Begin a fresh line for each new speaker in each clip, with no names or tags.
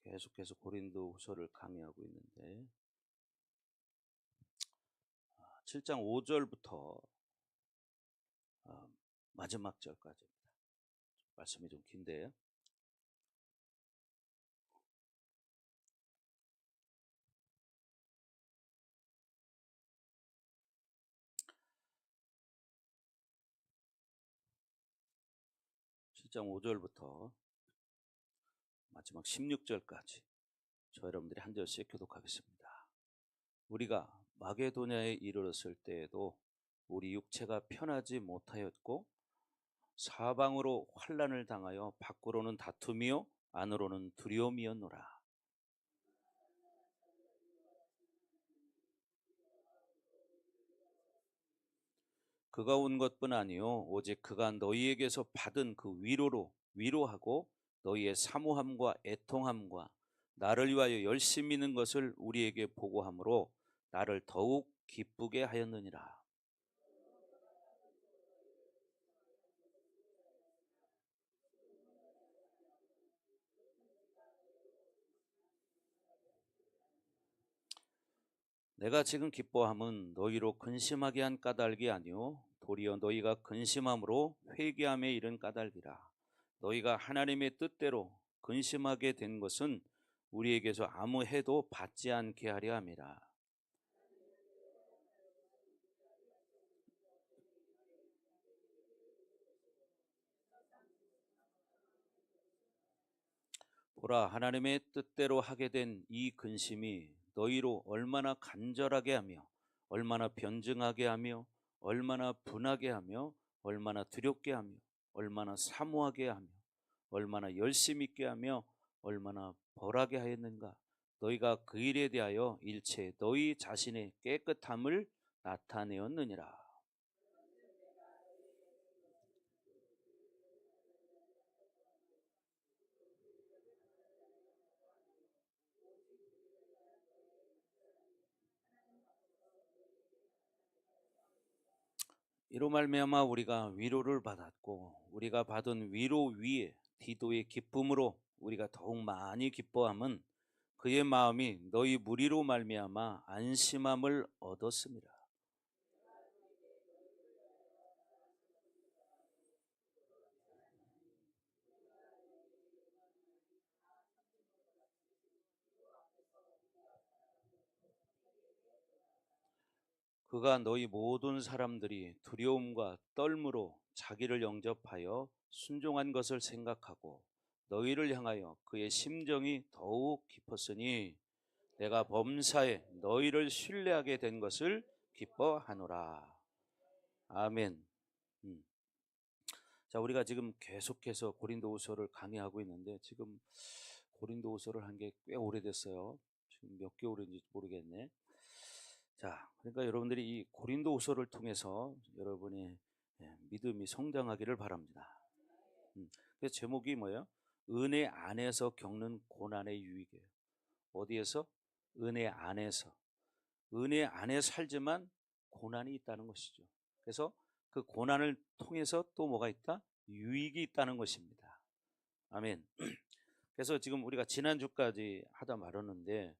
계속해서 고린도후서를 강의하고 있는데 7장 5절부터 마지막 절까지입니다. 말씀이 좀 긴데요. (7장 5절부터) 마지막 16절까지 저 여러분들이 한 절씩 교독하겠습니다. 우리가 마게도냐에 이르렀을 때에도 우리 육체가 편하지 못하였고 사방으로 환난을 당하여 밖으로는 다툼이요 안으로는 두려움이었노라. 그가 온 것뿐 아니요 오직 그가 너희에게서 받은 그 위로로 위로하고 너희의 사모함과 애통함과 나를 위하여 열심히 있는 것을 우리에게 보고함으로 나를 더욱 기쁘게 하였느니라. 내가 지금 기뻐함은 너희로 근심하게 한 까닭이 아니요 도리어 너희가 근심함으로 회개함에 이른 까닭이라. 너희가 하나님의 뜻대로 근심하게 된 것은 우리에게서 아무 해도 받지 않게 하려 함이라. 보라, 하나님의 뜻대로 하게 된 이 근심이 너희로 얼마나 간절하게 하며 얼마나 변증하게 하며 얼마나 분하게 하며 얼마나 두렵게 하며 얼마나 사모하게 하며 얼마나 열심 있게 하며 얼마나 벌하게 하였는가. 너희가 그 일에 대하여 일체 너희 자신의 깨끗함을 나타내었느니라. 이로 말미암아 우리가 위로를 받았고 우리가 받은 위로 위에 디도의 기쁨으로 우리가 더욱 많이 기뻐함은 그의 마음이 너희 무리로 말미암아 안심함을 얻었습니다. 그가 너희 모든 사람들이 두려움과 떨므로 자기를 영접하여 순종한 것을 생각하고 너희를 향하여 그의 심정이 더욱 깊었으니 내가 범사에 너희를 신뢰하게 된 것을 기뻐하노라. 아멘. 자, 우리가 지금 계속해서 고린도후서를 강의하고 있는데 지금 고린도후서를 한 게 꽤 오래됐어요. 지금 몇 개월인지 모르겠네. 자, 그러니까 여러분들이 이 고린도후서를 통해서 여러분의 믿음이 성장하기를 바랍니다. 그래서 제목이 뭐예요? 은혜 안에서 겪는 고난의 유익이에요. 어디에서? 은혜 안에서. 은혜 안에 살지만 고난이 있다는 것이죠. 그래서 그 고난을 통해서 또 뭐가 있다? 유익이 있다는 것입니다. 아멘. 그래서 지금 우리가 지난주까지 하다 말았는데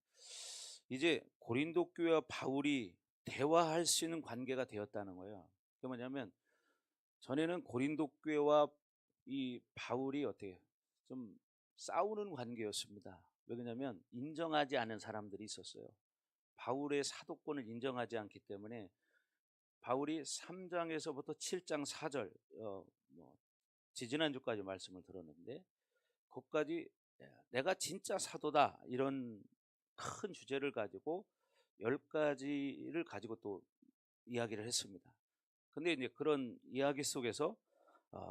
이제 고린도 교회와 바울이 대화할 수 있는 관계가 되었다는 거예요. 그게 뭐냐면 전에는 고린도 교회와 이 바울이 어떻게 좀 싸우는 관계였습니다. 왜냐하면 인정하지 않은 사람들이 있었어요. 바울의 사도권을 인정하지 않기 때문에 바울이 3장에서부터 7장 4절 지지난주까지 말씀을 들었는데 거기까지 내가 진짜 사도다 이런 큰 주제를 가지고 10가지를 가지고 또 이야기를 했습니다. 근데 이제 그런 이야기 속에서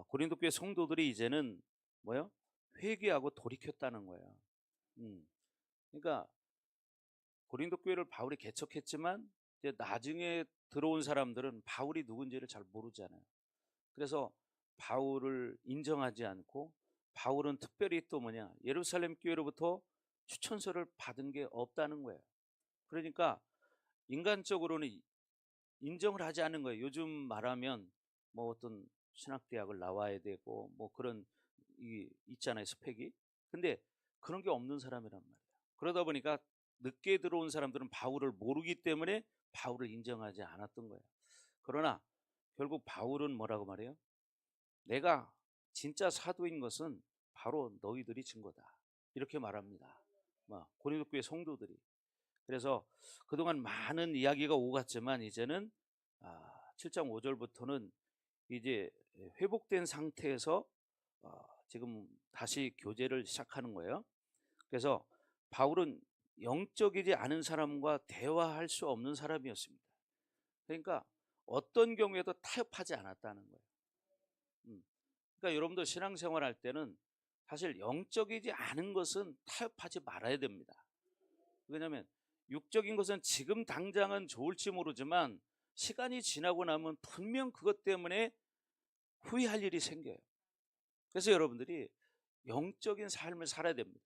고린도 교회 성도들이 이제는 뭐요? 회개하고 돌이켰다는 거예요. 그러니까 고린도 교회를 바울이 개척했지만 이제 나중에 들어온 사람들은 바울이 누군지를 잘 모르잖아요. 그래서 바울을 인정하지 않고 바울은 특별히 또 뭐냐 예루살렘 교회로부터 추천서를 받은 게 없다는 거예요. 그러니까 인간적으로는 인정을 하지 않는 거예요. 요즘 말하면 뭐 어떤 신학대학을 나와야 되고 뭐 그런 이 있잖아요, 스펙이. 근데 그런 게 없는 사람이란 말이에요. 그러다 보니까 늦게 들어온 사람들은 바울을 모르기 때문에 바울을 인정하지 않았던 거예요. 그러나 결국 바울은 뭐라고 말해요? 내가 진짜 사도인 것은 바로 너희들이 증거다. 이렇게 말합니다. 고린도 교회 성도들이. 그래서 그동안 많은 이야기가 오갔지만 이제는 7장 5절부터는 이제 회복된 상태에서 지금 다시 교제를 시작하는 거예요. 그래서 바울은 영적이지 않은 사람과 대화할 수 없는 사람이었습니다. 그러니까 어떤 경우에도 타협하지 않았다는 거예요. 그러니까 여러분도 신앙생활 할 때는 사실 영적이지 않은 것은 타협하지 말아야 됩니다. 왜냐하면 육적인 것은 지금 당장은 좋을지 모르지만 시간이 지나고 나면 분명 그것 때문에 후회할 일이 생겨요. 그래서 여러분들이 영적인 삶을 살아야 됩니다.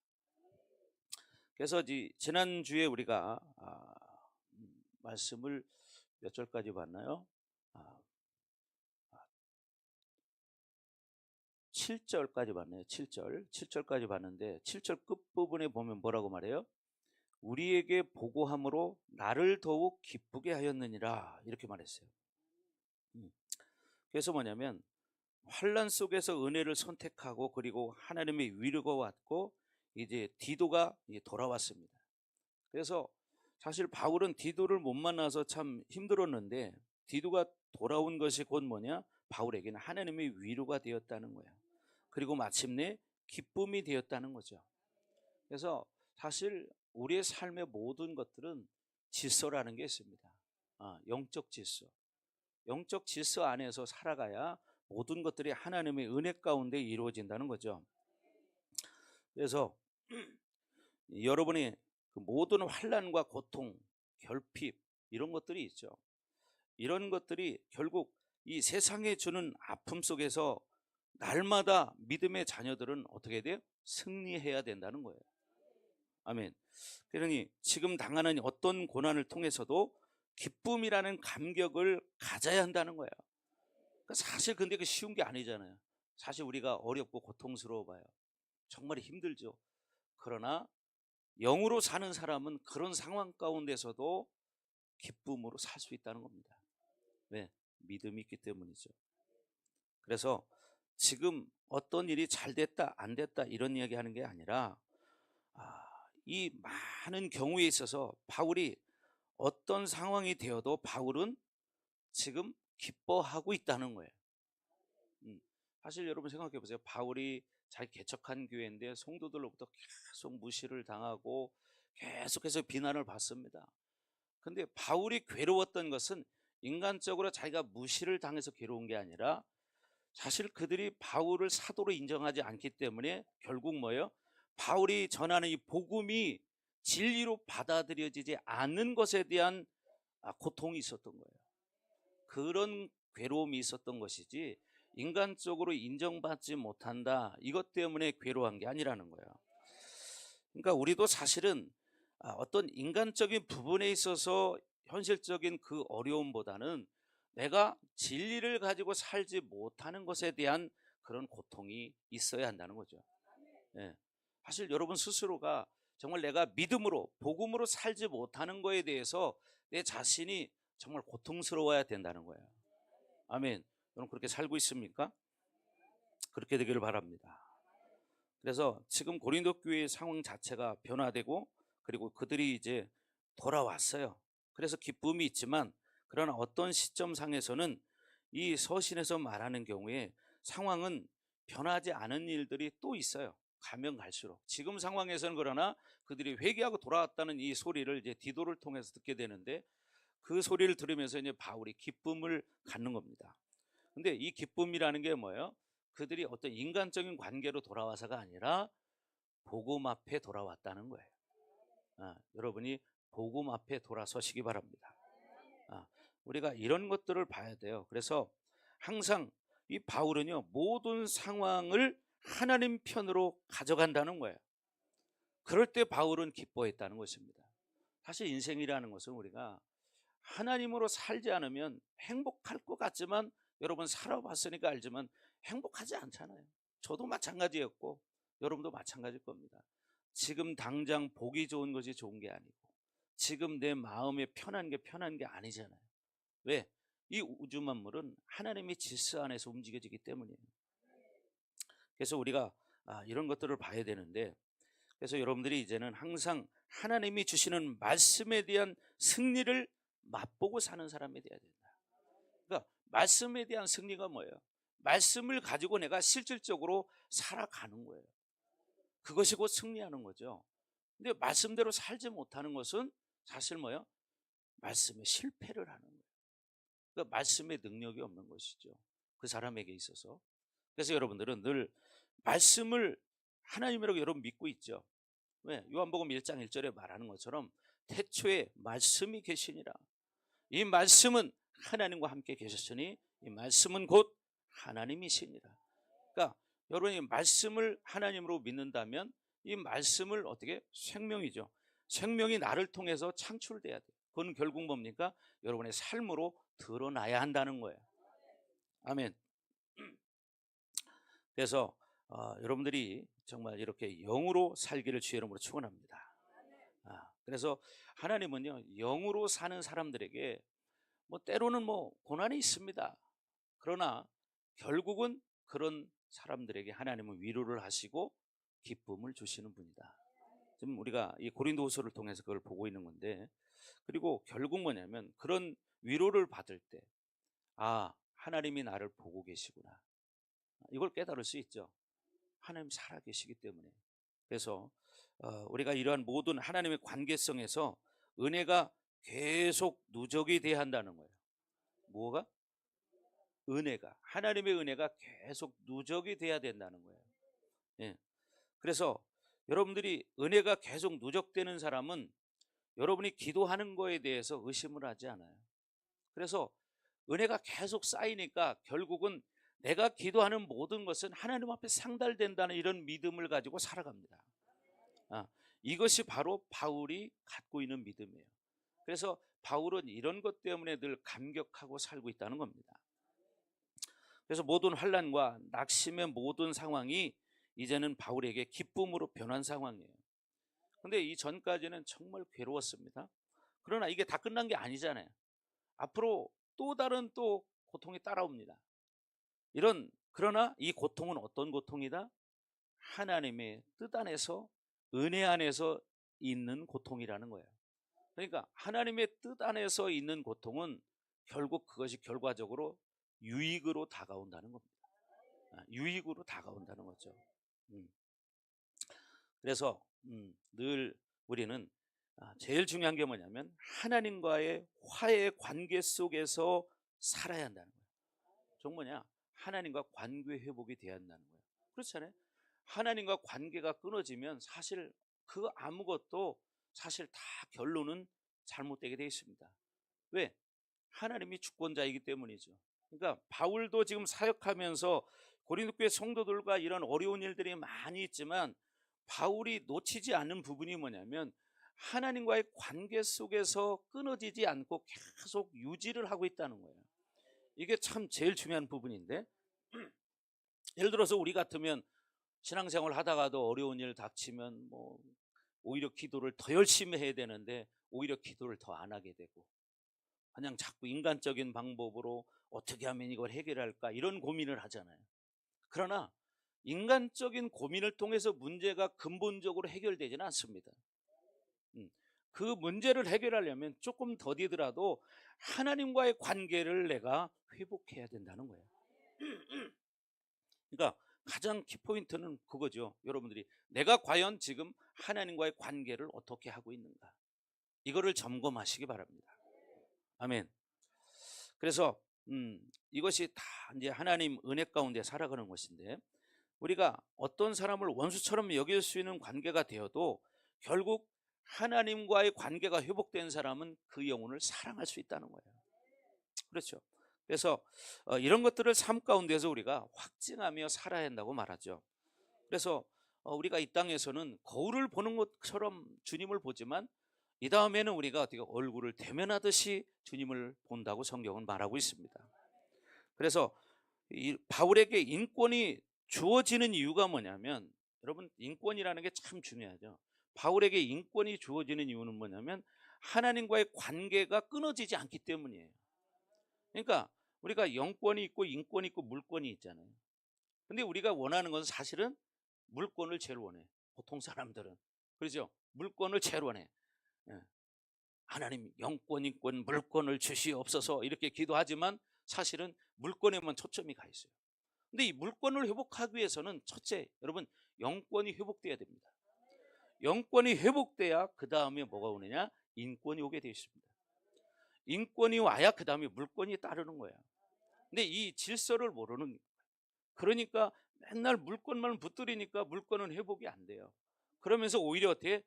그래서 지난주에 우리가 말씀을 몇 절까지 봤나요? 7절까지 봤네요. 7절까지 봤는데 7절 끝부분에 보면 뭐라고 말해요? 우리에게 보고함으로 나를 더욱 기쁘게 하였느니라 이렇게 말했어요. 그래서 뭐냐면 환난 속에서 은혜를 선택하고 그리고 하나님의 위로가 왔고 이제 디도가 돌아왔습니다. 그래서 사실 바울은 디도를 못 만나서 참 힘들었는데 디도가 돌아온 것이 곧 뭐냐? 바울에게는 하나님의 위로가 되었다는 거예요. 그리고 마침내 기쁨이 되었다는 거죠. 그래서 사실 우리의 삶의 모든 것들은 질서라는 게 있습니다. 영적 질서. 영적 질서 안에서 살아가야 모든 것들이 하나님의 은혜 가운데 이루어진다는 거죠. 그래서 여러분이 그 모든 환난과 고통, 결핍 이런 것들이 있죠. 이런 것들이 결국 이 세상에 주는 아픔 속에서 날마다 믿음의 자녀들은 어떻게 돼요? 승리해야 된다는 거예요. 아멘. 그러니 지금 당하는 어떤 고난을 통해서도 기쁨이라는 감격을 가져야 한다는 거예요. 그러니까 사실 근데 그 쉬운 게 아니잖아요. 사실 우리가 어렵고 고통스러워 봐요. 정말 힘들죠. 그러나 영으로 사는 사람은 그런 상황 가운데서도 기쁨으로 살 수 있다는 겁니다. 왜? 믿음이 있기 때문이죠. 그래서 지금 어떤 일이 잘 됐다 안 됐다 이런 이야기 하는 게 아니라 이 많은 경우에 있어서 바울이 어떤 상황이 되어도 바울은 지금 기뻐하고 있다는 거예요. 사실 여러분 생각해 보세요. 바울이 잘 개척한 교회인데 성도들로부터 계속 무시를 당하고 계속해서 비난을 받습니다. 근데 바울이 괴로웠던 것은 인간적으로 자기가 무시를 당해서 괴로운 게 아니라 사실 그들이 바울을 사도로 인정하지 않기 때문에 결국 뭐예요? 바울이 전하는 이 복음이 진리로 받아들여지지 않는 것에 대한 고통이 있었던 거예요. 그런 괴로움이 있었던 것이지 인간적으로 인정받지 못한다 이것 때문에 괴로워한 게 아니라는 거예요. 그러니까 우리도 사실은 어떤 인간적인 부분에 있어서 현실적인 그 어려움보다는 내가 진리를 가지고 살지 못하는 것에 대한 그런 고통이 있어야 한다는 거죠. 예. 사실 여러분 스스로가 정말 내가 믿음으로 복음으로 살지 못하는 거에 대해서 내 자신이 정말 고통스러워야 된다는 거예요. 아멘. 여러분 그렇게 살고 있습니까? 그렇게 되기를 바랍니다. 그래서 지금 고린도 교회의 상황 자체가 변화되고 그리고 그들이 이제 돌아왔어요. 그래서 기쁨이 있지만 그러나 어떤 시점상에서는 이 서신에서 말하는 경우에 상황은 변하지 않은 일들이 또 있어요. 가면 갈수록. 지금 상황에서는 그러나 그들이 회개하고 돌아왔다는 이 소리를 이제 디도를 통해서 듣게 되는데 그 소리를 들으면서 이제 바울이 기쁨을 갖는 겁니다. 근데 이 기쁨이라는 게 뭐예요? 그들이 어떤 인간적인 관계로 돌아와서가 아니라 복음 앞에 돌아왔다는 거예요. 여러분이 복음 앞에 돌아서시기 바랍니다. 우리가 이런 것들을 봐야 돼요. 그래서 항상 이 바울은요 모든 상황을 하나님 편으로 가져간다는 거예요. 그럴 때 바울은 기뻐했다는 것입니다. 사실 인생이라는 것은 우리가 하나님으로 살지 않으면 행복할 것 같지만 여러분 살아봤으니까 알지만 행복하지 않잖아요. 저도 마찬가지였고 여러분도 마찬가지일 겁니다. 지금 당장 보기 좋은 것이 좋은 게 아니고 지금 내 마음에 편한 게 아니잖아요. 왜? 이 우주 만물은 하나님의 질서 안에서 움직여지기 때문이에요. 그래서 우리가 이런 것들을 봐야 되는데, 그래서 여러분들이 이제는 항상 하나님이 주시는 말씀에 대한 승리를 맛보고 사는 사람이 돼야 된다. 그러니까 말씀에 대한 승리가 뭐예요? 말씀을 가지고 내가 실질적으로 살아가는 거예요. 그것이 곧 승리하는 거죠. 근데 말씀대로 살지 못하는 것은 사실 뭐예요? 말씀에 실패를 하는 거예요. 그러니까 말씀의 능력이 없는 것이죠, 그 사람에게 있어서. 그래서 여러분들은 늘 말씀을 하나님이라고 여러분 믿고 있죠. 왜? 요한복음 1장 1절에 말하는 것처럼 태초에 말씀이 계시니라. 이 말씀은 하나님과 함께 계셨으니 이 말씀은 곧 하나님이시니라. 그러니까 여러분이 말씀을 하나님으로 믿는다면 이 말씀을 어떻게? 생명이죠. 생명이 나를 통해서 창출돼야 돼요. 그건 결국 뭡니까? 여러분의 삶으로 드러나야 한다는 거예요. 아멘. 그래서 여러분들이 정말 이렇게 영으로 살기를 주의 이름으로 축원합니다. 그래서 하나님은요, 영으로 사는 사람들에게 때로는 고난이 있습니다. 그러나 결국은 그런 사람들에게 하나님은 위로를 하시고 기쁨을 주시는 분이다. 지금 우리가 이 고린도후서를 통해서 그걸 보고 있는 건데, 그리고 결국 뭐냐면 그런 위로를 받을 때 하나님이 나를 보고 계시구나, 이걸 깨달을 수 있죠. 하나님 살아계시기 때문에. 그래서 우리가 이러한 모든 하나님의 관계성에서 은혜가 계속 누적이 돼야 한다는 거예요. 뭐가? 은혜가, 하나님의 은혜가 계속 누적이 돼야 된다는 거예요. 예. 그래서 여러분들이 은혜가 계속 누적되는 사람은 여러분이 기도하는 거에 대해서 의심을 하지 않아요. 그래서 은혜가 계속 쌓이니까 결국은 내가 기도하는 모든 것은 하나님 앞에 상달된다는 이런 믿음을 가지고 살아갑니다. 이것이 바로 바울이 갖고 있는 믿음이에요. 그래서 바울은 이런 것 때문에 늘 감격하고 살고 있다는 겁니다. 그래서 모든 환난과 낙심의 모든 상황이 이제는 바울에게 기쁨으로 변한 상황이에요. 근데 이 전까지는 정말 괴로웠습니다. 그러나 이게 다 끝난 게 아니잖아요. 앞으로 또 다른 고통이 따라옵니다. 그러나 이 고통은 어떤 고통이다? 하나님의 뜻 안에서, 은혜 안에서 있는 고통이라는 거예요. 그러니까 하나님의 뜻 안에서 있는 고통은 결국 그것이 결과적으로 유익으로 다가온다는 겁니다. 유익으로 다가온다는 거죠. 그래서 늘 우리는 제일 중요한 게 뭐냐면 하나님과의 화해 관계 속에서 살아야 한다는 거예요. 좀 뭐냐? 하나님과 관계 회복이 돼야 한다는 거예요. 그렇잖아요. 하나님과 관계가 끊어지면 사실 그 아무것도 사실 다 결론은 잘못되게 되어 있습니다. 왜? 하나님이 주권자이기 때문이죠. 그러니까 바울도 지금 사역하면서 고린도 교회 성도들과 이런 어려운 일들이 많이 있지만 바울이 놓치지 않는 부분이 뭐냐면 하나님과의 관계 속에서 끊어지지 않고 계속 유지를 하고 있다는 거예요. 이게 참 제일 중요한 부분인데, 예를 들어서 우리 같으면 신앙생활 하다가도 어려운 일 닥치면 오히려 기도를 더 열심히 해야 되는데 오히려 기도를 더 안 하게 되고, 그냥 자꾸 인간적인 방법으로 어떻게 하면 이걸 해결할까 이런 고민을 하잖아요. 그러나 인간적인 고민을 통해서 문제가 근본적으로 해결되지는 않습니다. 그 문제를 해결하려면 조금 더디더라도 하나님과의 관계를 내가 회복해야 된다는 거예요. 그러니까 가장 키포인트는 그거죠. 여러분들이 내가 과연 지금 하나님과의 관계를 어떻게 하고 있는가, 이거를 점검하시기 바랍니다. 아멘. 그래서 이것이 다 이제 하나님 은혜 가운데 살아가는 것인데, 우리가 어떤 사람을 원수처럼 여길 수 있는 관계가 되어도 결국 하나님과의 관계가 회복된 사람은 그 영혼을 사랑할 수 있다는 거예요. 그렇죠. 그래서 이런 것들을 삶 가운데서 우리가 확증하며 살아야 한다고 말하죠. 그래서 우리가 이 땅에서는 거울을 보는 것처럼 주님을 보지만 이 다음에는 우리가 어떻게 얼굴을 대면하듯이 주님을 본다고 성경은 말하고 있습니다. 그래서 바울에게 인권이 주어지는 이유가 뭐냐면 여러분 인권이라는 게 참 중요하죠. 바울에게 인권이 주어지는 이유는 뭐냐면 하나님과의 관계가 끊어지지 않기 때문이에요. 그러니까 우리가 영권이 있고 인권이 있고 물권이 있잖아요. 근데 우리가 원하는 건 사실은 물권을 제일 원해. 보통 사람들은. 그렇죠? 물권을 제일 원해. 예. 하나님 영권, 인권, 물권을 주시옵소서 이렇게 기도하지만 사실은 물권에만 초점이 가 있어요. 근데 이 물권을 회복하기 위해서는 첫째, 여러분 영권이 회복돼야 됩니다. 영권이 회복돼야 그 다음에 뭐가 오느냐? 인권이 오게 되어 있습니다. 인권이 와야 그 다음에 물권이 따르는 거예요. 근데 이 질서를 모르는, 그러니까 맨날 물권만 붙들이니까 물권은 회복이 안 돼요. 그러면서 오히려 어떻게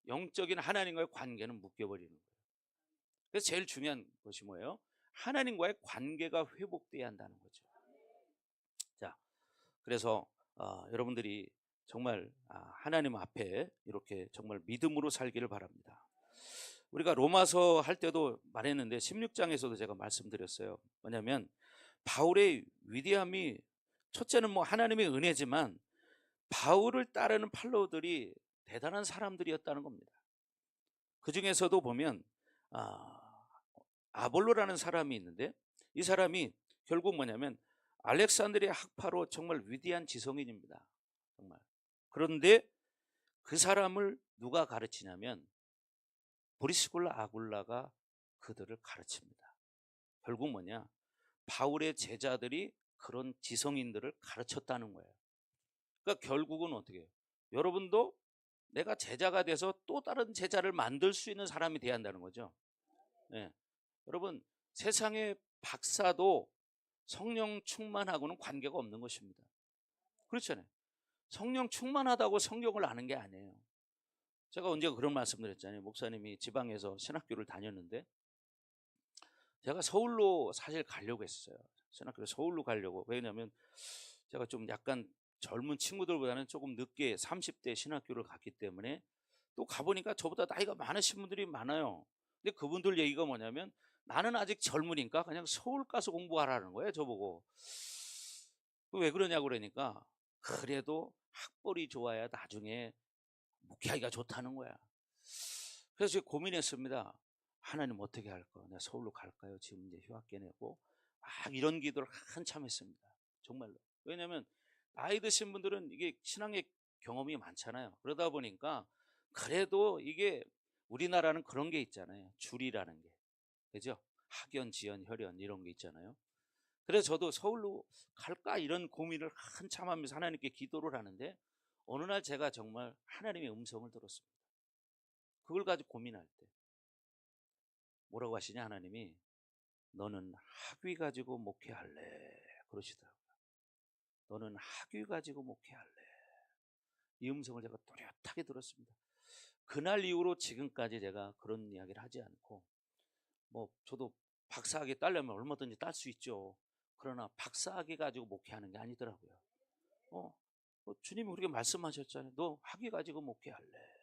영적인 하나님과의 관계는 묶여버리는 거예요. 그래서 제일 중요한 것이 뭐예요? 하나님과의 관계가 회복돼야 한다는 거죠. 자, 그래서 여러분들이 정말 하나님 앞에 이렇게 정말 믿음으로 살기를 바랍니다. 우리가 로마서 할 때도 말했는데 16장에서도 제가 말씀드렸어요. 뭐냐면 바울의 위대함이 첫째는 뭐 하나님의 은혜지만 바울을 따르는 팔로우들이 대단한 사람들이었다는 겁니다. 그 중에서도 보면 아볼로라는 사람이 있는데 이 사람이 결국 뭐냐면 알렉산드리아 학파로 정말 위대한 지성인입니다. 정말. 그런데 그 사람을 누가 가르치냐면 브리스굴라 아굴라가 그들을 가르칩니다. 결국 뭐냐? 바울의 제자들이 그런 지성인들을 가르쳤다는 거예요. 그러니까 결국은 어떻게 해요? 여러분도 내가 제자가 돼서 또 다른 제자를 만들 수 있는 사람이 돼야 한다는 거죠. 네. 여러분 세상의 박사도 성령 충만하고는 관계가 없는 것입니다. 그렇잖아요. 성령 충만하다고 성경을 아는 게 아니에요. 제가 언제 그런 말씀드렸잖아요. 목사님이 지방에서 신학교를 다녔는데 제가 서울로 사실 가려고 했어요. 신학교를 서울로 가려고. 왜냐하면 제가 좀 약간 젊은 친구들보다는 조금 늦게 30대 신학교를 갔기 때문에 또 가보니까 저보다 나이가 많으신 분들이 많아요. 근데 그분들 얘기가 뭐냐면 나는 아직 젊으니까 그냥 서울 가서 공부하라는 거예요. 저보고. 왜 그러냐고 그러니까 그래도 학벌이 좋아야 나중에 목회하기가 좋다는 거야. 그래서 제가 고민했습니다. 하나님 어떻게 할까? 내가 서울로 갈까요? 지금 이제 휴학계 내고 막 이런 기도를 한참 했습니다. 정말로. 왜냐하면 나이 드신 분들은 이게 신앙의 경험이 많잖아요. 그러다 보니까 그래도 이게 우리나라는 그런 게 있잖아요. 줄이라는 게. 그죠? 학연, 지연, 혈연 이런 게 있잖아요. 그래서 저도 서울로 갈까 이런 고민을 한참 하면서 하나님께 기도를 하는데 어느 날 제가 정말 하나님의 음성을 들었습니다. 그걸 가지고 고민할 때 뭐라고 하시냐? 하나님이 너는 학위 가지고 목회할래 그러시더라고요. 너는 학위 가지고 목회할래. 이 음성을 제가 또렷하게 들었습니다. 그날 이후로 지금까지 제가 그런 이야기를 하지 않고 뭐 저도 박사학위 따려면 얼마든지 딸 수 있죠. 그러나 박사학위 가지고 목회하는 게 아니더라고요. 주님이 우리에게 말씀하셨잖아요. 너 학위 가지고 목회할래.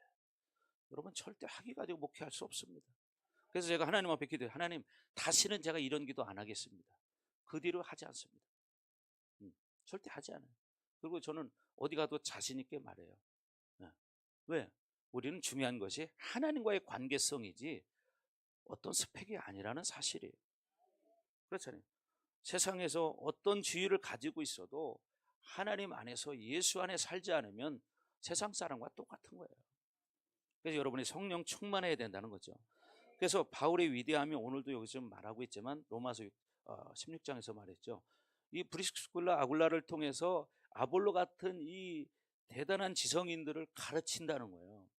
여러분 절대 학위 가지고 목회할 수 없습니다. 그래서 제가 하나님 앞에 기도해요. 하나님 다시는 제가 이런 기도 안 하겠습니다. 그 뒤로 하지 않습니다. 절대 하지 않아요. 그리고 저는 어디 가도 자신 있게 말해요. 왜? 우리는 중요한 것이 하나님과의 관계성이지 어떤 스펙이 아니라는 사실이에요. 그렇잖아요. 세상에서 어떤 지위를 가지고 있어도 하나님 안에서 예수 안에 살지 않으면 세상 사람과 똑같은 거예요. 그래서 여러분이 성령 충만해야 된다는 거죠. 그래서 바울의 위대함이 오늘도 여기서 말하고 있지만 로마서 16장에서 말했죠. 이 브리스굴라 아굴라를 통해서 아볼로 같은 이 대단한 지성인들을 가르친다는 거예요.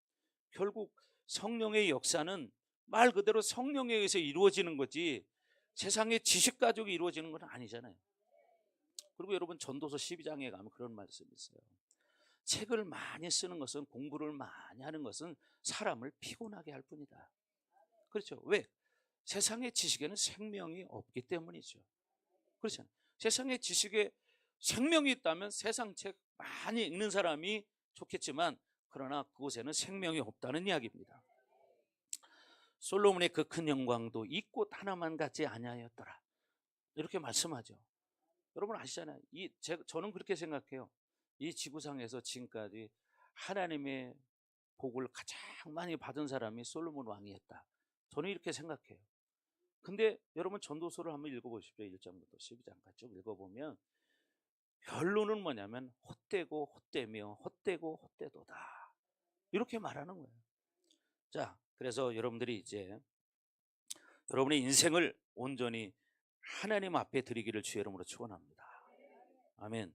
결국 성령의 역사는 말 그대로 성령에 의해서 이루어지는 거지 세상의 지식 가지고 이루어지는 건 아니잖아요. 그리고 여러분 전도서 12장에 가면 그런 말씀이 있어요. 책을 많이 쓰는 것은, 공부를 많이 하는 것은 사람을 피곤하게 할 뿐이다. 그렇죠. 왜? 세상의 지식에는 생명이 없기 때문이죠. 그렇잖아요. 세상의 지식에 생명이 있다면 세상 책 많이 읽는 사람이 좋겠지만 그러나 그곳에는 생명이 없다는 이야기입니다. 솔로몬의 그 큰 영광도 이 꽃 하나만 같지 아니하였더라. 이렇게 말씀하죠. 여러분 아시잖아요. 저는 그렇게 생각해요. 이 지구상에서 지금까지 하나님의 복을 가장 많이 받은 사람이 솔로몬 왕이었다. 저는 이렇게 생각해요. 근데 여러분 전도서를 한번 읽어보십시오. 1장부터 12장까지 쭉 읽어보면 결론은 뭐냐면 헛되고 헛되며 헛되고 헛되도다. 이렇게 말하는 거예요. 자, 그래서 여러분들이 이제 여러분의 인생을 온전히 하나님 앞에 드리기를 주의 이름으로 축원합니다. 아멘.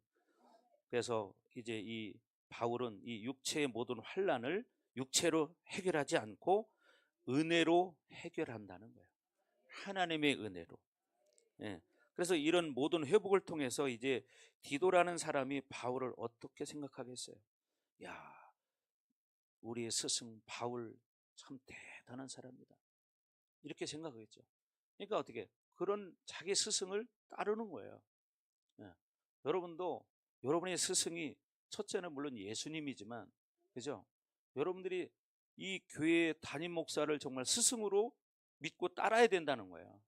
그래서 이제 이 바울은 이 육체의 모든 환난을 육체로 해결하지 않고 은혜로 해결한다는 거예요. 하나님의 은혜로. 예. 그래서 이런 모든 회복을 통해서 이제 디도라는 사람이 바울을 어떻게 생각하겠어요? 야, 우리의 스승 바울 참 대단한 사람이다. 이렇게 생각하겠죠. 그러니까 어떻게 그런 자기 스승을 따르는 거예요. 예. 여러분도 여러분의 스승이 첫째는 물론 예수님이지만, 그죠? 여러분들이 이 교회 담임 목사를 정말 스승으로 믿고 따라야 된다는 거예요.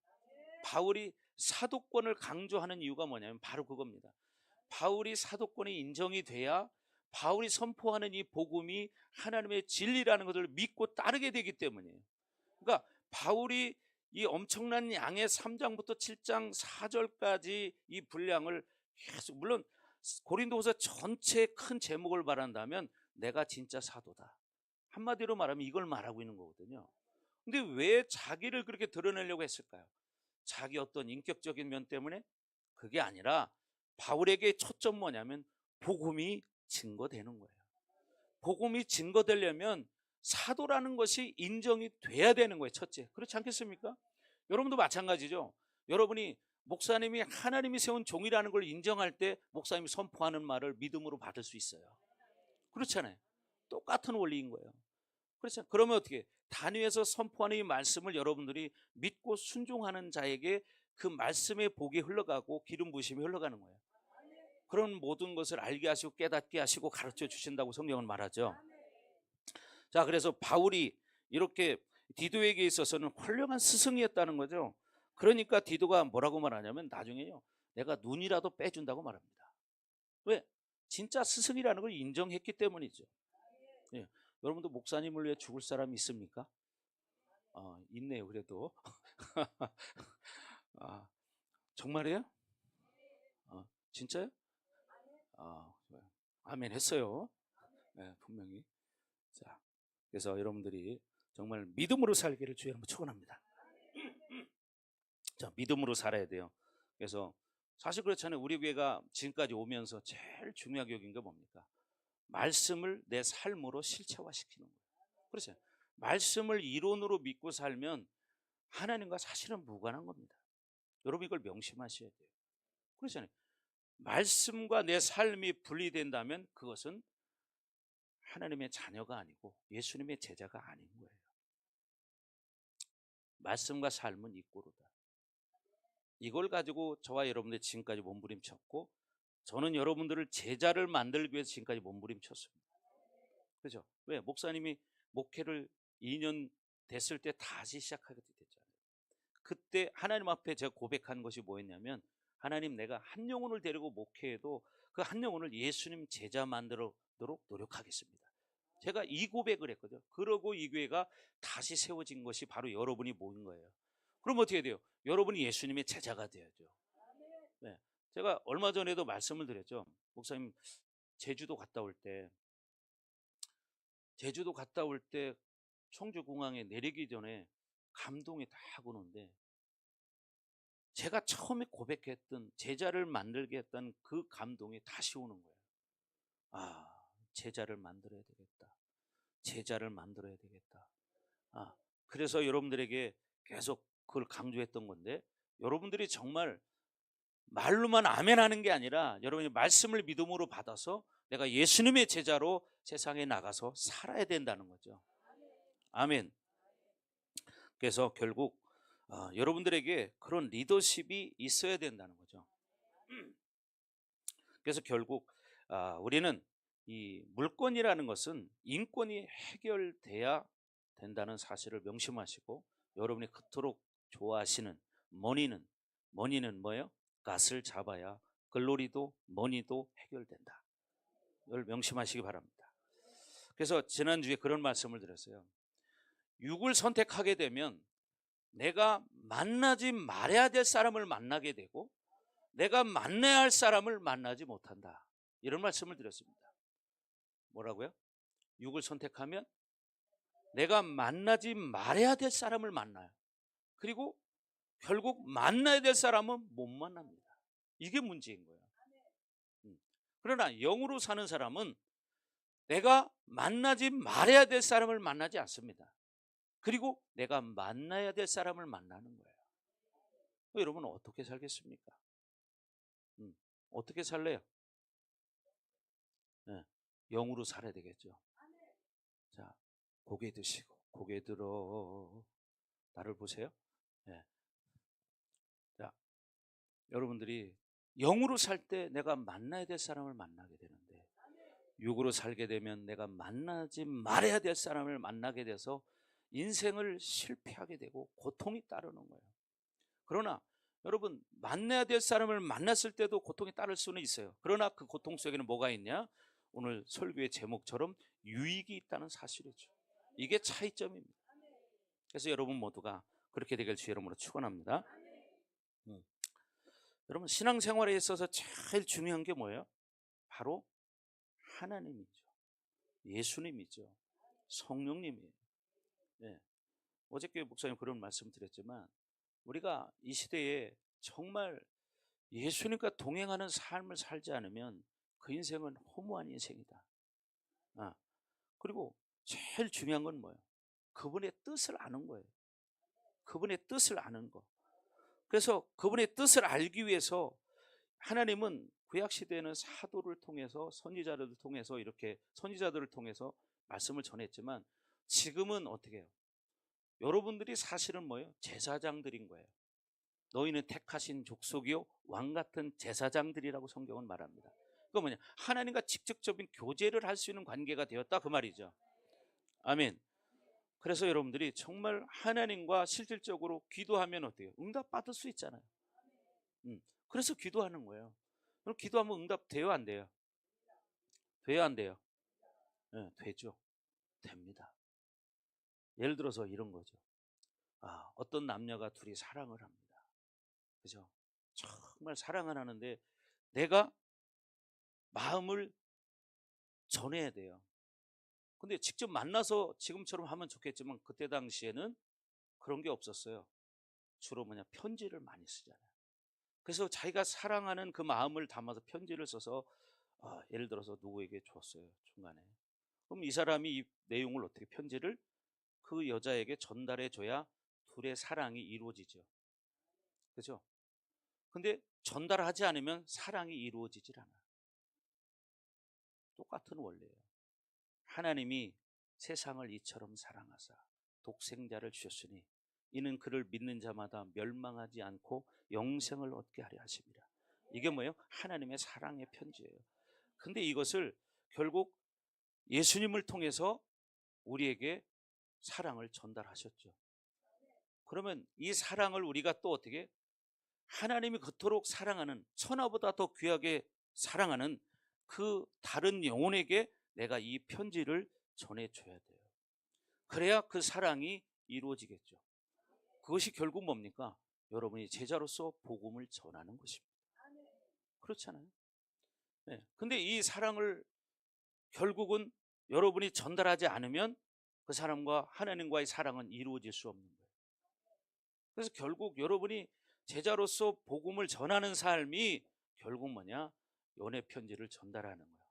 바울이 사도권을 강조하는 이유가 뭐냐면 바로 그겁니다. 바울이 사도권이 인정이 돼야 바울이 선포하는 이 복음이 하나님의 진리라는 것을 믿고 따르게 되기 때문이에요. 그러니까 바울이 이 엄청난 양의 3장부터 7장 4절까지 이 분량을 계속, 물론 고린도후서 전체 큰 제목을 말한다면 내가 진짜 사도다, 한마디로 말하면 이걸 말하고 있는 거거든요. 근데 왜 자기를 그렇게 드러내려고 했을까요? 자기 어떤 인격적인 면 때문에? 그게 아니라 바울에게 초점 뭐냐면 복음이 증거되는 거예요. 복음이 증거되려면 사도라는 것이 인정이 돼야 되는 거예요. 첫째, 그렇지 않겠습니까? 여러분도 마찬가지죠. 여러분이 목사님이 하나님이 세운 종이라는 걸 인정할 때 목사님이 선포하는 말을 믿음으로 받을 수 있어요. 그렇잖아요. 똑같은 원리인 거예요. 그렇죠. 그러면 어떻게 단위에서 선포하는 이 말씀을 여러분들이 믿고 순종하는 자에게 그 말씀의 복이 흘러가고 기름 부으심이 흘러가는 거예요. 그런 모든 것을 알게 하시고 깨닫게 하시고 가르쳐 주신다고 성경은 말하죠. 자, 그래서 바울이 이렇게 디도에게 있어서는 훌륭한 스승이었다는 거죠. 그러니까 디도가 뭐라고 말하냐면 나중에요, 내가 눈이라도 빼준다고 말합니다. 왜? 진짜 스승이라는 걸 인정했기 때문이죠. 예. 여러분도 목사님을 위해 죽을 사람이 있습니까? 있네요. 그래도 정말이에요? 진짜요? 아멘 했어요. 네, 분명히. 자, 그래서 여러분들이 정말 믿음으로 살기를 주의 이름으로 축원합니다. 자, 믿음으로 살아야 돼요. 그래서 사실 그렇잖아요. 우리 교회가 지금까지 오면서 제일 중요하게 여긴 게 뭡니까? 말씀을 내 삶으로 실체화시키는 거예요. 그렇죠. 말씀을 이론으로 믿고 살면 하나님과 사실은 무관한 겁니다. 여러분 이걸 명심하셔야 돼요. 그렇잖아요. 말씀과 내 삶이 분리된다면 그것은 하나님의 자녀가 아니고 예수님의 제자가 아닌 거예요. 말씀과 삶은 이꼬르다. 이걸 가지고 저와 여러분들 지금까지 몸부림쳤고, 저는 여러분들을 제자를 만들기 위해서 지금까지 몸부림쳤습니다. 그죠? 왜? 목사님이 목회를 2년 됐을 때 다시 시작하게 됐잖아요. 그때 하나님 앞에 제가 고백한 것이 뭐였냐면, 하나님, 내가 한 영혼을 데리고 목회해도 그 한 영혼을 예수님 제자 만들도록 노력하겠습니다. 제가 이 고백을 했거든요. 그러고 이 교회가 다시 세워진 것이 바로 여러분이 모인 거예요. 그럼 어떻게 돼요? 여러분이 예수님의 제자가 돼야죠. 네. 제가 얼마 전에도 말씀을 드렸죠. 목사님, 제주도 갔다 올 때 청주공항에 내리기 전에 감동이 다 오는데, 제가 처음에 고백했던 제자를 만들게 했던 그 감동이 다시 오는 거예요. 제자를 만들어야 되겠다. 제자를 만들어야 되겠다. 그래서 여러분들에게 계속 그걸 강조했던 건데, 여러분들이 정말 말로만 아멘 하는 게 아니라 여러분이 말씀을 믿음으로 받아서 내가 예수님의 제자로 세상에 나가서 살아야 된다는 거죠. 아멘. 그래서 결국 여러분들에게 그런 리더십이 있어야 된다는 거죠. 그래서 결국 우리는 이 물건이라는 것은 인권이 해결돼야 된다는 사실을 명심하시고, 여러분이 그토록 좋아하시는 머니는 뭐예요? 갓을 잡아야 글로리도 머니도 해결된다. 이걸 명심하시기 바랍니다. 그래서 지난주에 그런 말씀을 드렸어요. 육을 선택하게 되면 내가 만나지 말아야 될 사람을 만나게 되고 내가 만나야 할 사람을 만나지 못한다. 이런 말씀을 드렸습니다. 뭐라고요? 육을 선택하면 내가 만나지 말아야 될 사람을 만나요. 그리고 결국 만나야 될 사람은 못 만납니다. 이게 문제인 거예요. 그러나 영으로 사는 사람은 내가 만나지 말아야 될 사람을 만나지 않습니다. 그리고 내가 만나야 될 사람을 만나는 거예요. 여러분은 어떻게 살겠습니까? 어떻게 살래요? 네, 영으로 살아야 되겠죠. 자, 고개 드시고 고개 들어. 나를 보세요. 네. 자, 여러분들이 영으로 살 때 내가 만나야 될 사람을 만나게 되는데 육으로 살게 되면 내가 만나지 말아야 될 사람을 만나게 돼서 인생을 실패하게 되고 고통이 따르는 거예요. 그러나 여러분 만나야 될 사람을 만났을 때도 고통이 따를 수는 있어요. 그러나 그 고통 속에는 뭐가 있냐? 오늘 설교의 제목처럼 유익이 있다는 사실이죠. 이게 차이점입니다. 그래서 여러분 모두가 그렇게 되길 주의 이름으로 축원합니다. 여러분 신앙생활에 있어서 제일 중요한 게 뭐예요? 바로 하나님이죠. 예수님이죠. 성령님이에요. 네. 어저께 목사님 그런 말씀 드렸지만 우리가 이 시대에 정말 예수님과 동행하는 삶을 살지 않으면 그 인생은 허무한 인생이다. 그리고 제일 중요한 건 뭐예요? 그분의 뜻을 아는 거예요. 그분의 뜻을 아는 거. 그래서 그분의 뜻을 알기 위해서 하나님은 구약시대에는 사도를 통해서 선지자들을 통해서 이렇게 선지자들을 통해서 말씀을 전했지만 지금은 어떻게 해요? 여러분들이 사실은 뭐예요? 제사장들인 거예요. 너희는 택하신 족속이요 왕같은 제사장들이라고 성경은 말합니다. 그거 뭐냐? 하나님과 직접적인 교제를 할 수 있는 관계가 되었다 그 말이죠. 아멘. 그래서 여러분들이 정말 하나님과 실질적으로 기도하면 어때요? 응답 받을 수 있잖아요. 그래서 기도하는 거예요. 그럼 기도하면 응답 돼요 안 돼요? 돼요 안 돼요? 네, 되죠. 됩니다. 예를 들어서 이런 거죠. 어떤 남녀가 둘이 사랑을 합니다. 그죠? 정말 사랑을 하는데 내가 마음을 전해야 돼요. 근데 직접 만나서 지금처럼 하면 좋겠지만 그때 당시에는 그런 게 없었어요. 주로 뭐냐 편지를 많이 쓰잖아요. 그래서 자기가 사랑하는 그 마음을 담아서 편지를 써서 예를 들어서 누구에게 줬어요 중간에. 그럼 이 사람이 이 내용을 어떻게 편지를 그 여자에게 전달해 줘야 둘의 사랑이 이루어지죠. 그죠? 근데 전달하지 않으면 사랑이 이루어지질 않아요. 똑같은 원리예요. 하나님이 세상을 이처럼 사랑하사 독생자를 주셨으니 이는 그를 믿는 자마다 멸망하지 않고 영생을 얻게 하려 하심이라. 이게 뭐예요? 하나님의 사랑의 편지예요. 근데 이것을 결국 예수님을 통해서 우리에게 사랑을 전달하셨죠. 그러면 이 사랑을 우리가 또 어떻게 하나님이 그토록 사랑하는 천하보다 더 귀하게 사랑하는 그 다른 영혼에게 내가 이 편지를 전해줘야 돼요. 그래야 그 사랑이 이루어지겠죠. 그것이 결국 뭡니까? 여러분이 제자로서 복음을 전하는 것입니다. 그렇잖아요. 네. 근데 이 사랑을 결국은 여러분이 전달하지 않으면 그 사람과 하나님과의 사랑은 이루어질 수 없는 거예요. 그래서 결국 여러분이 제자로서 복음을 전하는 삶이 결국 뭐냐? 연애 편지를 전달하는 거예요.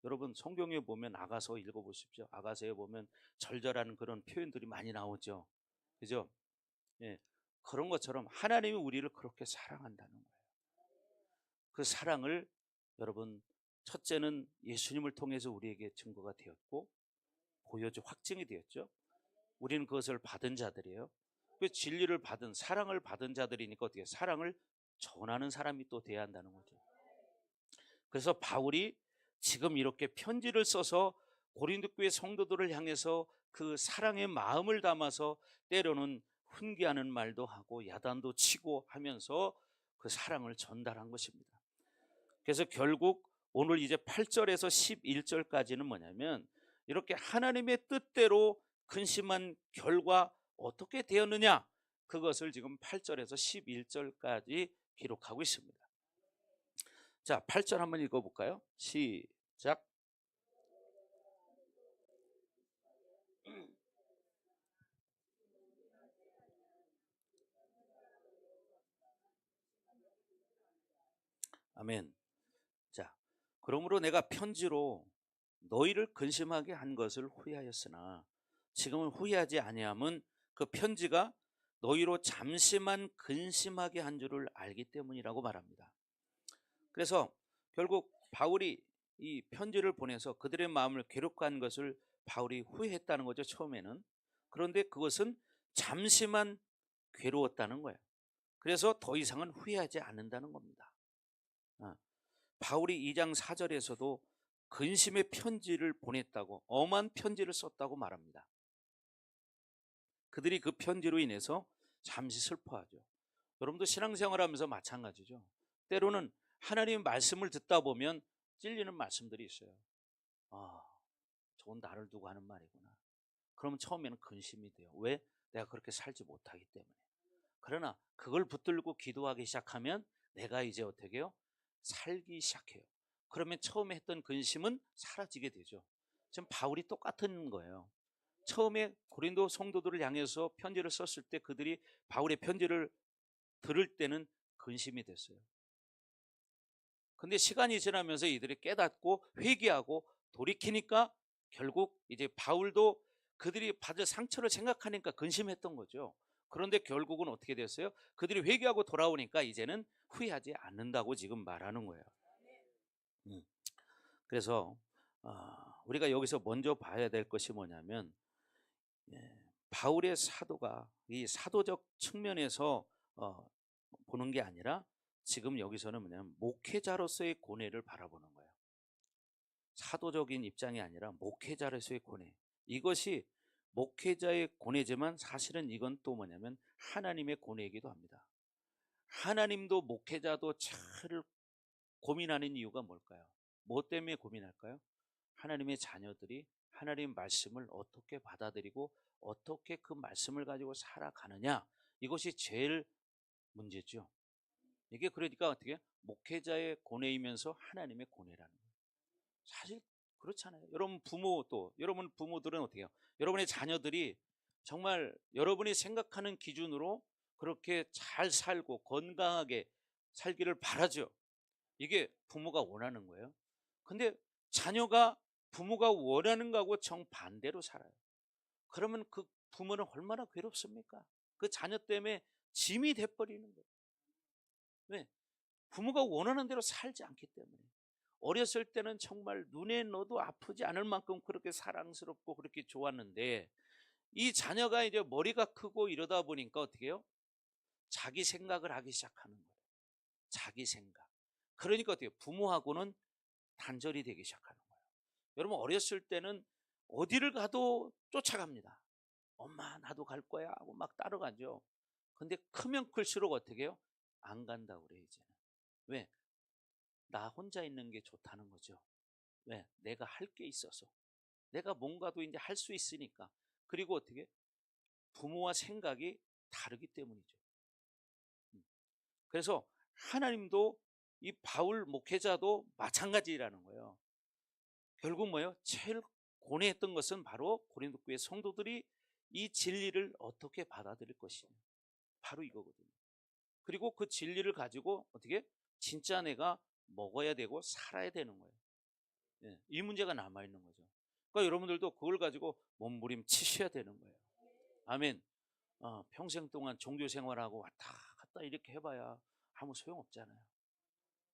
여러분 성경에 보면 아가서 읽어보십시오. 아가서에 보면 절절한 그런 표현들이 많이 나오죠. 그죠? 예, 그런 것처럼 하나님이 우리를 그렇게 사랑한다는 거예요. 그 사랑을 여러분 첫째는 예수님을 통해서 우리에게 증거가 되었고 보여줘 확증이 되었죠. 우리는 그것을 받은 자들이에요. 그 진리를 받은 사랑을 받은 자들이니까 어떻게 사랑을 전하는 사람이 또 돼야 한다는 거죠. 그래서 바울이 지금 이렇게 편지를 써서 고린도 교회 성도들을 향해서 그 사랑의 마음을 담아서 때로는 훈계하는 말도 하고 야단도 치고 하면서 그 사랑을 전달한 것입니다. 그래서 결국 오늘 이제 8절에서 11절까지는 뭐냐면 이렇게 하나님의 뜻대로 근심한 결과 어떻게 되었느냐, 그것을 지금 8절에서 11절까지 기록하고 있습니다. 자, 8절 한번 읽어볼까요? 시작. 아멘. 자, 그러므로 내가 편지로 너희를 근심하게 한 것을 후회하였으나 지금은 후회하지 아니함은 그 편지가 너희로 잠시만 근심하게 한 줄을 알기 때문이라고 말합니다. 그래서 결국 바울이 이 편지를 보내서 그들의 마음을 괴롭게 한 것을 바울이 후회했다는 거죠, 처음에는. 그런데 그것은 잠시만 괴로웠다는 거예요. 그래서 더 이상은 후회하지 않는다는 겁니다. 바울이 2장 4절에서도 근심의 편지를 보냈다고, 엄한 편지를 썼다고 말합니다. 그들이 그 편지로 인해서 잠시 슬퍼하죠. 여러분도 신앙생활하면서 마찬가지죠. 때로는 하나님의 말씀을 듣다 보면 찔리는 말씀들이 있어요. 아, 저건 나를 두고 하는 말이구나. 그러면 처음에는 근심이 돼요. 왜? 내가 그렇게 살지 못하기 때문에. 그러나 그걸 붙들고 기도하기 시작하면 내가 이제 어떻게 해요? 살기 시작해요. 그러면 처음에 했던 근심은 사라지게 되죠. 지금 바울이 똑같은 거예요. 처음에 고린도 성도들을 향해서 편지를 썼을 때 그들이 바울의 편지를 들을 때는 근심이 됐어요. 근데 시간이 지나면서 이들이 깨닫고 회개하고 돌이키니까 결국 이제 바울도 그들이 받을 상처를 생각하니까 근심했던 거죠. 그런데 결국은 어떻게 됐어요? 그들이 회개하고 돌아오니까 이제는 후회하지 않는다고 지금 말하는 거예요. 그래서 우리가 여기서 먼저 봐야 될 것이 뭐냐면, 바울의 사도가 이 사도적 측면에서 보는 게 아니라 지금 여기서는 뭐냐면 목회자로서의 고뇌를 바라보는 거예요. 사도적인 입장이 아니라 목회자로서의 고뇌. 이것이 목회자의 고뇌지만 사실은 이건 또 뭐냐면 하나님의 고뇌이기도 합니다. 하나님도 목회자도 잘 고민하는 이유가 뭘까요? 뭐 때문에 고민할까요? 하나님의 자녀들이 하나님 말씀을 어떻게 받아들이고 어떻게 그 말씀을 가지고 살아가느냐, 이것이 제일 문제죠. 이게 그러니까 어떻게 목회자의 고뇌이면서 하나님의 고뇌라는 거예요. 사실 그렇잖아요. 여러분 여러분 부모들은 어떻게 해요? 여러분의 자녀들이 정말 여러분이 생각하는 기준으로 그렇게 잘 살고 건강하게 살기를 바라죠. 이게 부모가 원하는 거예요. 근데 자녀가 부모가 원하는 거하고 정반대로 살아요. 그러면 그 부모는 얼마나 괴롭습니까? 그 자녀 때문에 짐이 돼버리는 거예요. 왜? 부모가 원하는 대로 살지 않기 때문에. 어렸을 때는 정말 눈에 넣어도 아프지 않을 만큼 그렇게 사랑스럽고 그렇게 좋았는데, 이 자녀가 이제 머리가 크고 이러다 보니까 어떻게 해요? 자기 생각을 하기 시작하는 거예요. 자기 생각. 그러니까 어떻게 해요? 부모하고는 단절이 되기 시작하는 거예요. 여러분 어렸을 때는 어디를 가도 쫓아갑니다. 엄마 나도 갈 거야 하고 막 따라가죠. 근데 크면 클수록 어떻게 해요? 안 간다고 그래요 이제는. 왜? 나 혼자 있는 게 좋다는 거죠. 왜? 내가 할 게 있어서. 내가 뭔가도 이제 할 수 있으니까. 그리고 어떻게? 부모와 생각이 다르기 때문이죠. 그래서 하나님도 이 바울 목회자도 마찬가지라는 거예요. 결국 뭐예요? 제일 고뇌했던 것은 바로 고린도 교회 성도들이 이 진리를 어떻게 받아들일 것이냐, 바로 이거거든요. 그리고 그 진리를 가지고 어떻게 진짜 내가 먹어야 되고 살아야 되는 거예요. 이 문제가 남아있는 거죠. 그러니까 여러분들도 그걸 가지고 몸부림치셔야 되는 거예요. 아멘. 평생 동안 종교 생활하고 왔다 갔다 이렇게 해봐야 아무 소용없잖아요.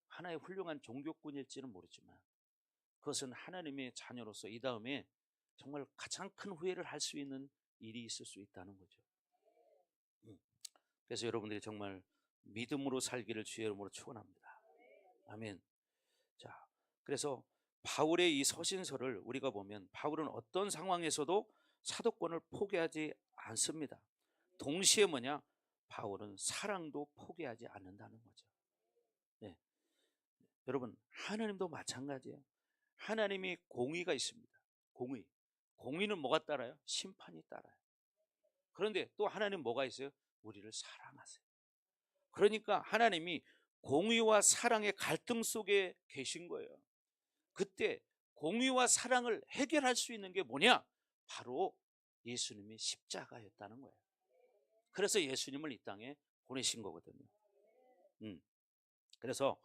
하나의 훌륭한 종교꾼일지는 모르지만 그것은 하나님의 자녀로서 이 다음에 정말 가장 큰 후회를 할 수 있는 일이 있을 수 있다는 거죠. 그래서 여러분들이 정말 믿음으로 살기를 주의 이름으로 축원합니다. 아멘. 자, 그래서 바울의 이 서신서를 우리가 보면 바울은 어떤 상황에서도 사도권을 포기하지 않습니다. 동시에 뭐냐? 바울은 사랑도 포기하지 않는다는 거죠. 네. 여러분, 하나님도 마찬가지예요. 하나님이 공의가 있습니다. 공의. 공의는 뭐가 따라요? 심판이 따라요. 그런데 또 하나님 뭐가 있어요? 우리를 사랑하세요. 그러니까 하나님이 공의와 사랑의 갈등 속에 계신 거예요. 그때 공의와 사랑을 해결할 수 있는 게 뭐냐? 바로 예수님이 십자가였다는 거예요. 그래서 예수님을 이 땅에 보내신 거거든요. 그래서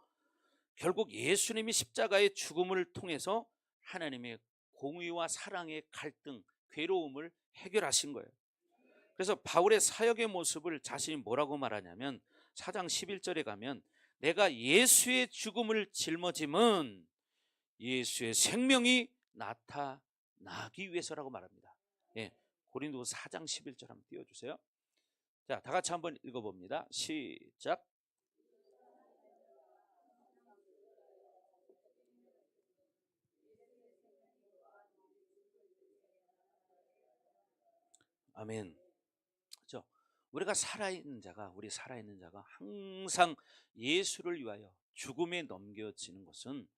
결국 예수님이 십자가의 죽음을 통해서 하나님의 공의와 사랑의 갈등, 괴로움을 해결하신 거예요. 그래서 바울의 사역의 모습을 자신이 뭐라고 말하냐면 4장 11절에 가면 내가 예수의 죽음을 짊어짐은 예수의 생명이 나타나기 위해서라고 말합니다. 예, 고린도서 4장 11절 한번 띄워주세요. 자, 다 같이 한번 읽어봅니다. 시작. 아멘. 그렇죠? 우리 살아있는 자가 항상 예수를 위하여 죽음에 넘겨지는 것은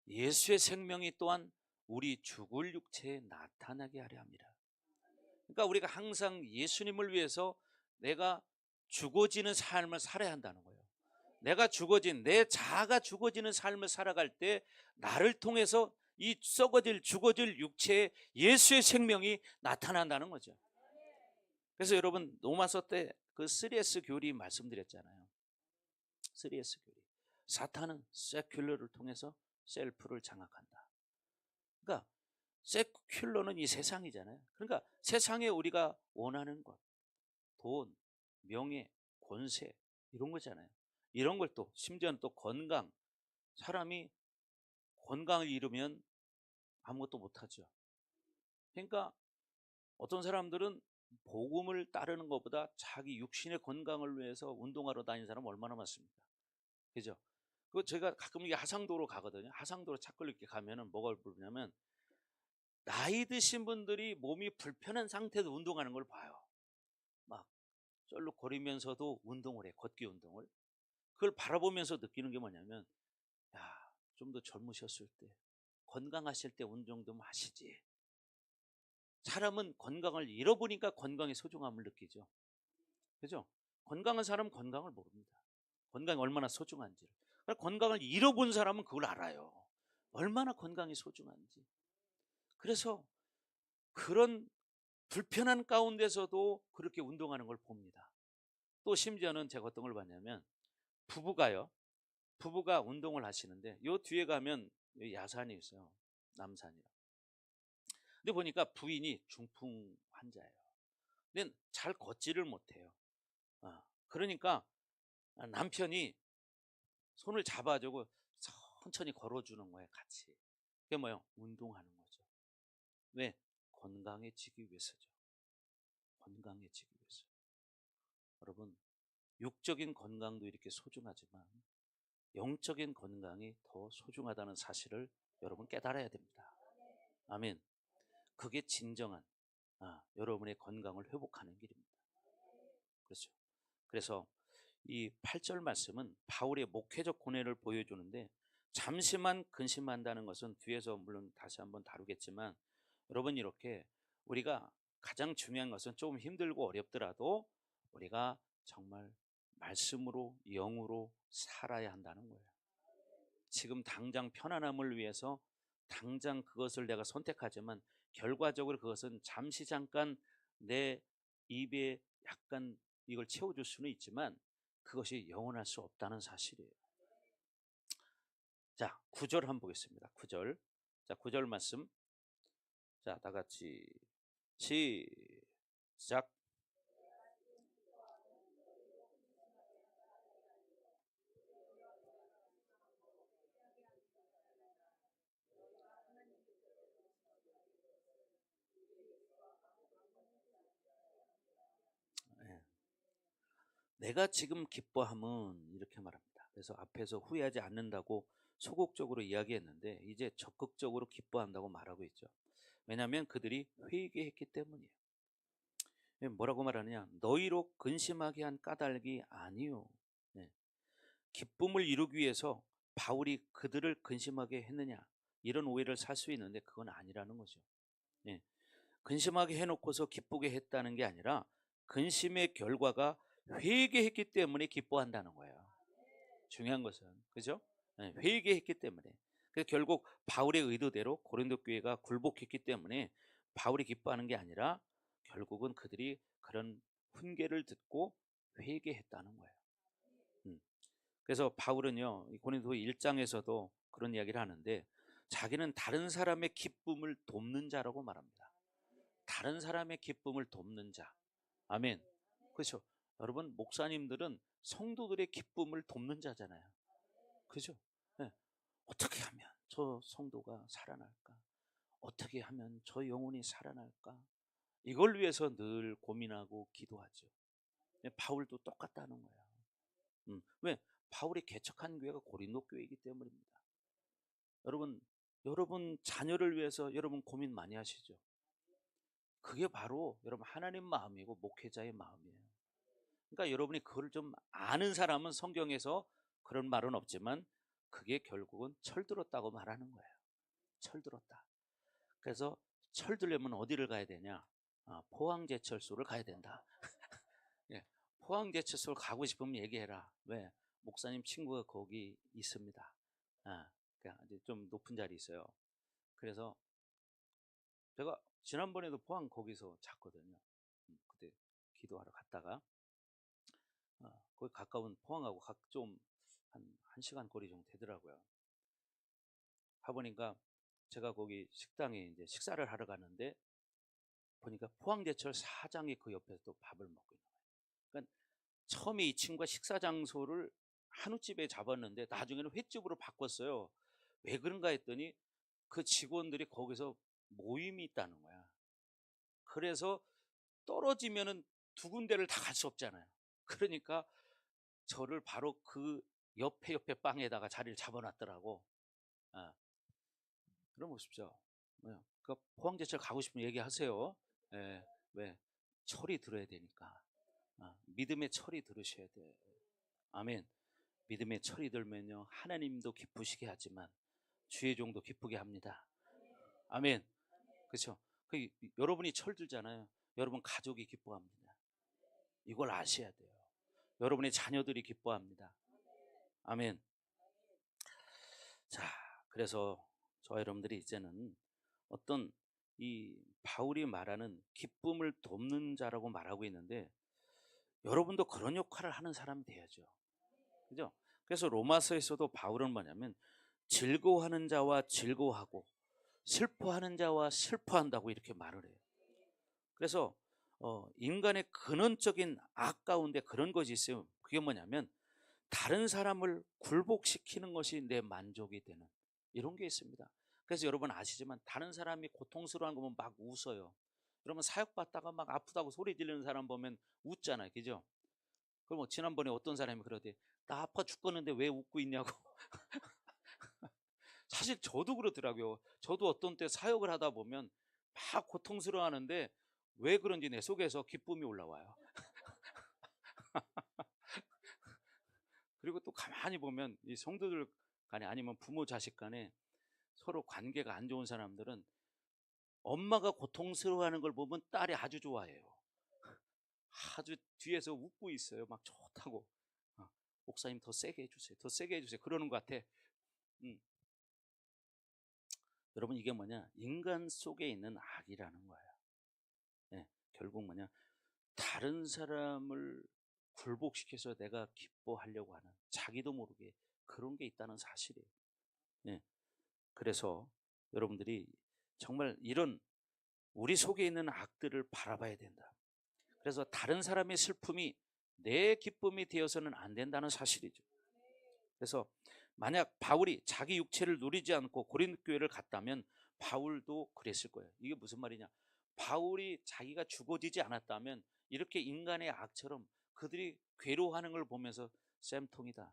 예수의 생명이 또한 우리 죽을 육체에 나타나게 하려 합니다. 그러니까 우리가 항상 예수님을 위해서 내가 죽어지는 삶을 살아야 한다는 거예요. 내가 내 자아가 죽어지는 삶을 살아갈 때 나를 통해서 이 죽어질 육체에 예수의 생명이 나타난다는 거죠. 그래서 여러분, 로마서 때 그 3S 교리 말씀드렸잖아요. 3S 교리. 사탄은 세큘러를 통해서 셀프를 장악한다. 그러니까 세큘러는 이 세상이잖아요. 그러니까 세상에 우리가 원하는 것, 돈, 명예, 권세 이런 거잖아요. 이런 걸 또 심지어는 또 건강, 사람이 건강을 잃으면 아무것도 못하죠. 그러니까 어떤 사람들은 복음을 따르는 것보다 자기 육신의 건강을 위해서 운동하러 다니는 사람 얼마나 많습니까? 그죠? 그 제가 가끔 이게 하상도로 가거든요. 하상도로 차끌 이렇게 가면은 뭐가 보냐면 나이 드신 분들이 몸이 불편한 상태에서 운동하는 걸 봐요. 막 쩔룩거리면서도 운동을 해, 걷기 운동을. 그걸 바라보면서 느끼는 게 뭐냐면, 야, 좀 더 젊으셨을 때, 건강하실 때 운동 좀 하시지. 사람은 건강을 잃어보니까 건강의 소중함을 느끼죠. 그죠? 건강한 사람은 건강을 모릅니다. 건강이 얼마나 소중한지를. 건강을 잃어본 사람은 그걸 알아요. 얼마나 건강이 소중한지. 그래서 그런 불편한 가운데서도 그렇게 운동하는 걸 봅니다. 또 심지어는 제가 어떤 걸 봤냐면 부부가 운동을 하시는데 요 뒤에 가면 야산이 있어요. 남산이요. 근데 보니까 부인이 중풍 환자예요. 근데 잘 걷지를 못해요. 그러니까 남편이 손을 잡아주고 천천히 걸어주는 거예요. 같이. 그게 뭐예요? 운동하는 거죠. 왜? 건강해지기 위해서죠. 건강해지기 위해서. 여러분, 육적인 건강도 이렇게 소중하지만 영적인 건강이 더 소중하다는 사실을 여러분 깨달아야 됩니다. 아멘. 그게 진정한 여러분의 건강을 회복하는 길입니다. 그렇죠. 그래서 이 8절 말씀은 바울의 목회적 고뇌를 보여주는데, 잠시만 근심한다는 것은 뒤에서 물론 다시 한번 다루겠지만, 여러분, 이렇게 우리가 가장 중요한 것은 조금 힘들고 어렵더라도 우리가 정말 말씀으로 영으로 살아야 한다는 거예요. 지금 당장 편안함을 위해서 당장 그것을 내가 선택하지만 결과적으로 그것은 잠시 잠깐 내 입에 약간 이걸 채워줄 수는 있지만 그것이 영원할 수 없다는 사실이에요. 자, 9절 한번 보겠습니다. 9절. 자, 9절 말씀. 자, 다 같이 시작. 네. 내가 지금 기뻐함은 이렇게 말합니다. 그래서 앞에서 후회하지 않는다고 소극적으로 이야기했는데 이제 적극적으로 기뻐한다고 말하고 있죠. 왜냐하면 그들이 회개했기 때문이에요. 뭐라고 말하느냐? 너희로 근심하게 한 까닭이 아니요. 네. 기쁨을 이루기 위해서 바울이 그들을 근심하게 했느냐, 이런 오해를 살 수 있는데 그건 아니라는 거죠. 예. 근심하게 해놓고서 기쁘게 했다는 게 아니라 근심의 결과가 회개했기 때문에 기뻐한다는 거예요. 중요한 것은, 그죠? 예, 회개했기 때문에. 그래서 결국 바울의 의도대로 고린도 교회가 굴복했기 때문에 바울이 기뻐하는 게 아니라 결국은 그들이 그런 훈계를 듣고 회개했다는 거예요. 그래서 바울은요, 이 고린도 1장에서도 그런 이야기를 하는데 자기는 다른 사람의 기쁨을 돕는 자라고 말합니다. 다른 사람의 기쁨을 돕는 자. 아멘. 그렇죠. 여러분, 목사님들은 성도들의 기쁨을 돕는 자잖아요. 그죠? 네. 어떻게 하면 저 성도가 살아날까? 어떻게 하면 저 영혼이 살아날까? 이걸 위해서 늘 고민하고 기도하죠. 바울도 똑같다는 거예요. 왜? 바울이 개척한 교회가 고린도 교회이기 때문입니다. 여러분 자녀를 위해서 여러분 고민 많이 하시죠? 그게 바로 여러분 하나님 마음이고 목회자의 마음이에요. 그러니까 여러분이 그걸 좀 아는 사람은 성경에서 그런 말은 없지만 그게 결국은 철들었다고 말하는 거예요. 철들었다. 그래서 철들려면 어디를 가야 되냐? 포항제철소를 가야 된다. 예, 포항제철소를 가고 싶으면 얘기해라. 왜? 목사님 친구가 거기 있습니다. 그러니까 좀 높은 자리 있어요. 그래서 제가 지난번에도 포항 거기서 잤거든요. 그때 기도하러 갔다가 거기 가까운 포항하고 좀 한 시간 거리 정도 되더라고요. 가보니까 제가 거기 식당에 이제 식사를 하러 가는데 보니까 포항제철 사장이 그 옆에서 또 밥을 먹고 있는 거예요. 그러니까 처음에 이 친구가 식사 장소를 한우집에 잡았는데 나중에는 횟집으로 바꿨어요. 왜 그런가 했더니 그 직원들이 거기서 모임이 있다는 거야. 그래서 떨어지면은 두 군데를 다 갈 수 없잖아요. 그러니까 저를 바로 그 옆에 빵에다가 자리를 잡아놨더라고. 그럼 보십시오. 그 포항제철 가고 싶으면 얘기하세요. 예, 왜? 철이 들어야 되니까. 믿음의 철이 들으셔야 돼. 아멘. 믿음의 철이 들면요, 하나님도 기쁘시게 하지만 주의 종도 기쁘게 합니다. 아멘. 그렇죠? 여러분이 철 들잖아요. 여러분 가족이 기뻐합니다. 이걸 아셔야 돼요. 여러분의 자녀들이 기뻐합니다. 아멘. 자, 그래서 저 여러분들이 이제는 어떤 이 바울이 말하는 기쁨을 돕는 자라고 말하고 있는데 여러분도 그런 역할을 하는 사람이 돼야죠. 그죠? 그래서 로마서에서도 바울은 뭐냐면 즐거워하는 자와 즐거워하고 슬퍼하는 자와 슬퍼한다고 이렇게 말을 해요. 그래서 인간의 근원적인 악 가운데 그런 것이 있어요. 그게 뭐냐면 다른 사람을 굴복시키는 것이 내 만족이 되는 이런 게 있습니다. 그래서 여러분 아시지만 다른 사람이 고통스러워하는 거 보면 막 웃어요. 그러면 사역받다가 막 아프다고 소리 지르는 사람 보면 웃잖아요. 그죠? 그럼 지난번에 어떤 사람이 그러대. 나 아파 죽겠는데 왜 웃고 있냐고. 사실 저도 그렇더라고요. 저도 어떤 때 사역을 하다 보면 막 고통스러워 하는데 왜 그런지 내 속에서 기쁨이 올라와요. 그리고 또 가만히 보면 이 성도들 간에 아니면 부모 자식 간에 서로 관계가 안 좋은 사람들은 엄마가 고통스러워하는 걸 보면 딸이 아주 좋아해요. 아주 뒤에서 웃고 있어요. 막 좋다고. 목사님 더 세게 해주세요. 더 세게 해주세요. 그러는 것 같아. 음. 여러분 이게 뭐냐? 인간 속에 있는 악이라는 거예요. 결국 뭐냐? 다른 사람을 굴복시켜서 내가 기뻐하려고 하는 자기도 모르게 그런 게 있다는 사실이에요. 그래서 여러분들이 정말 이런 우리 속에 있는 악들을 바라봐야 된다. 그래서 다른 사람의 슬픔이 내 기쁨이 되어서는 안 된다는 사실이죠. 그래서 만약 바울이 자기 육체를 누리지 않고 고린도 교회를 갔다면 바울도 그랬을 거예요. 이게 무슨 말이냐? 바울이 자기가 죽어지지 않았다면 이렇게 인간의 악처럼 그들이 괴로워하는 걸 보면서 쌤통이다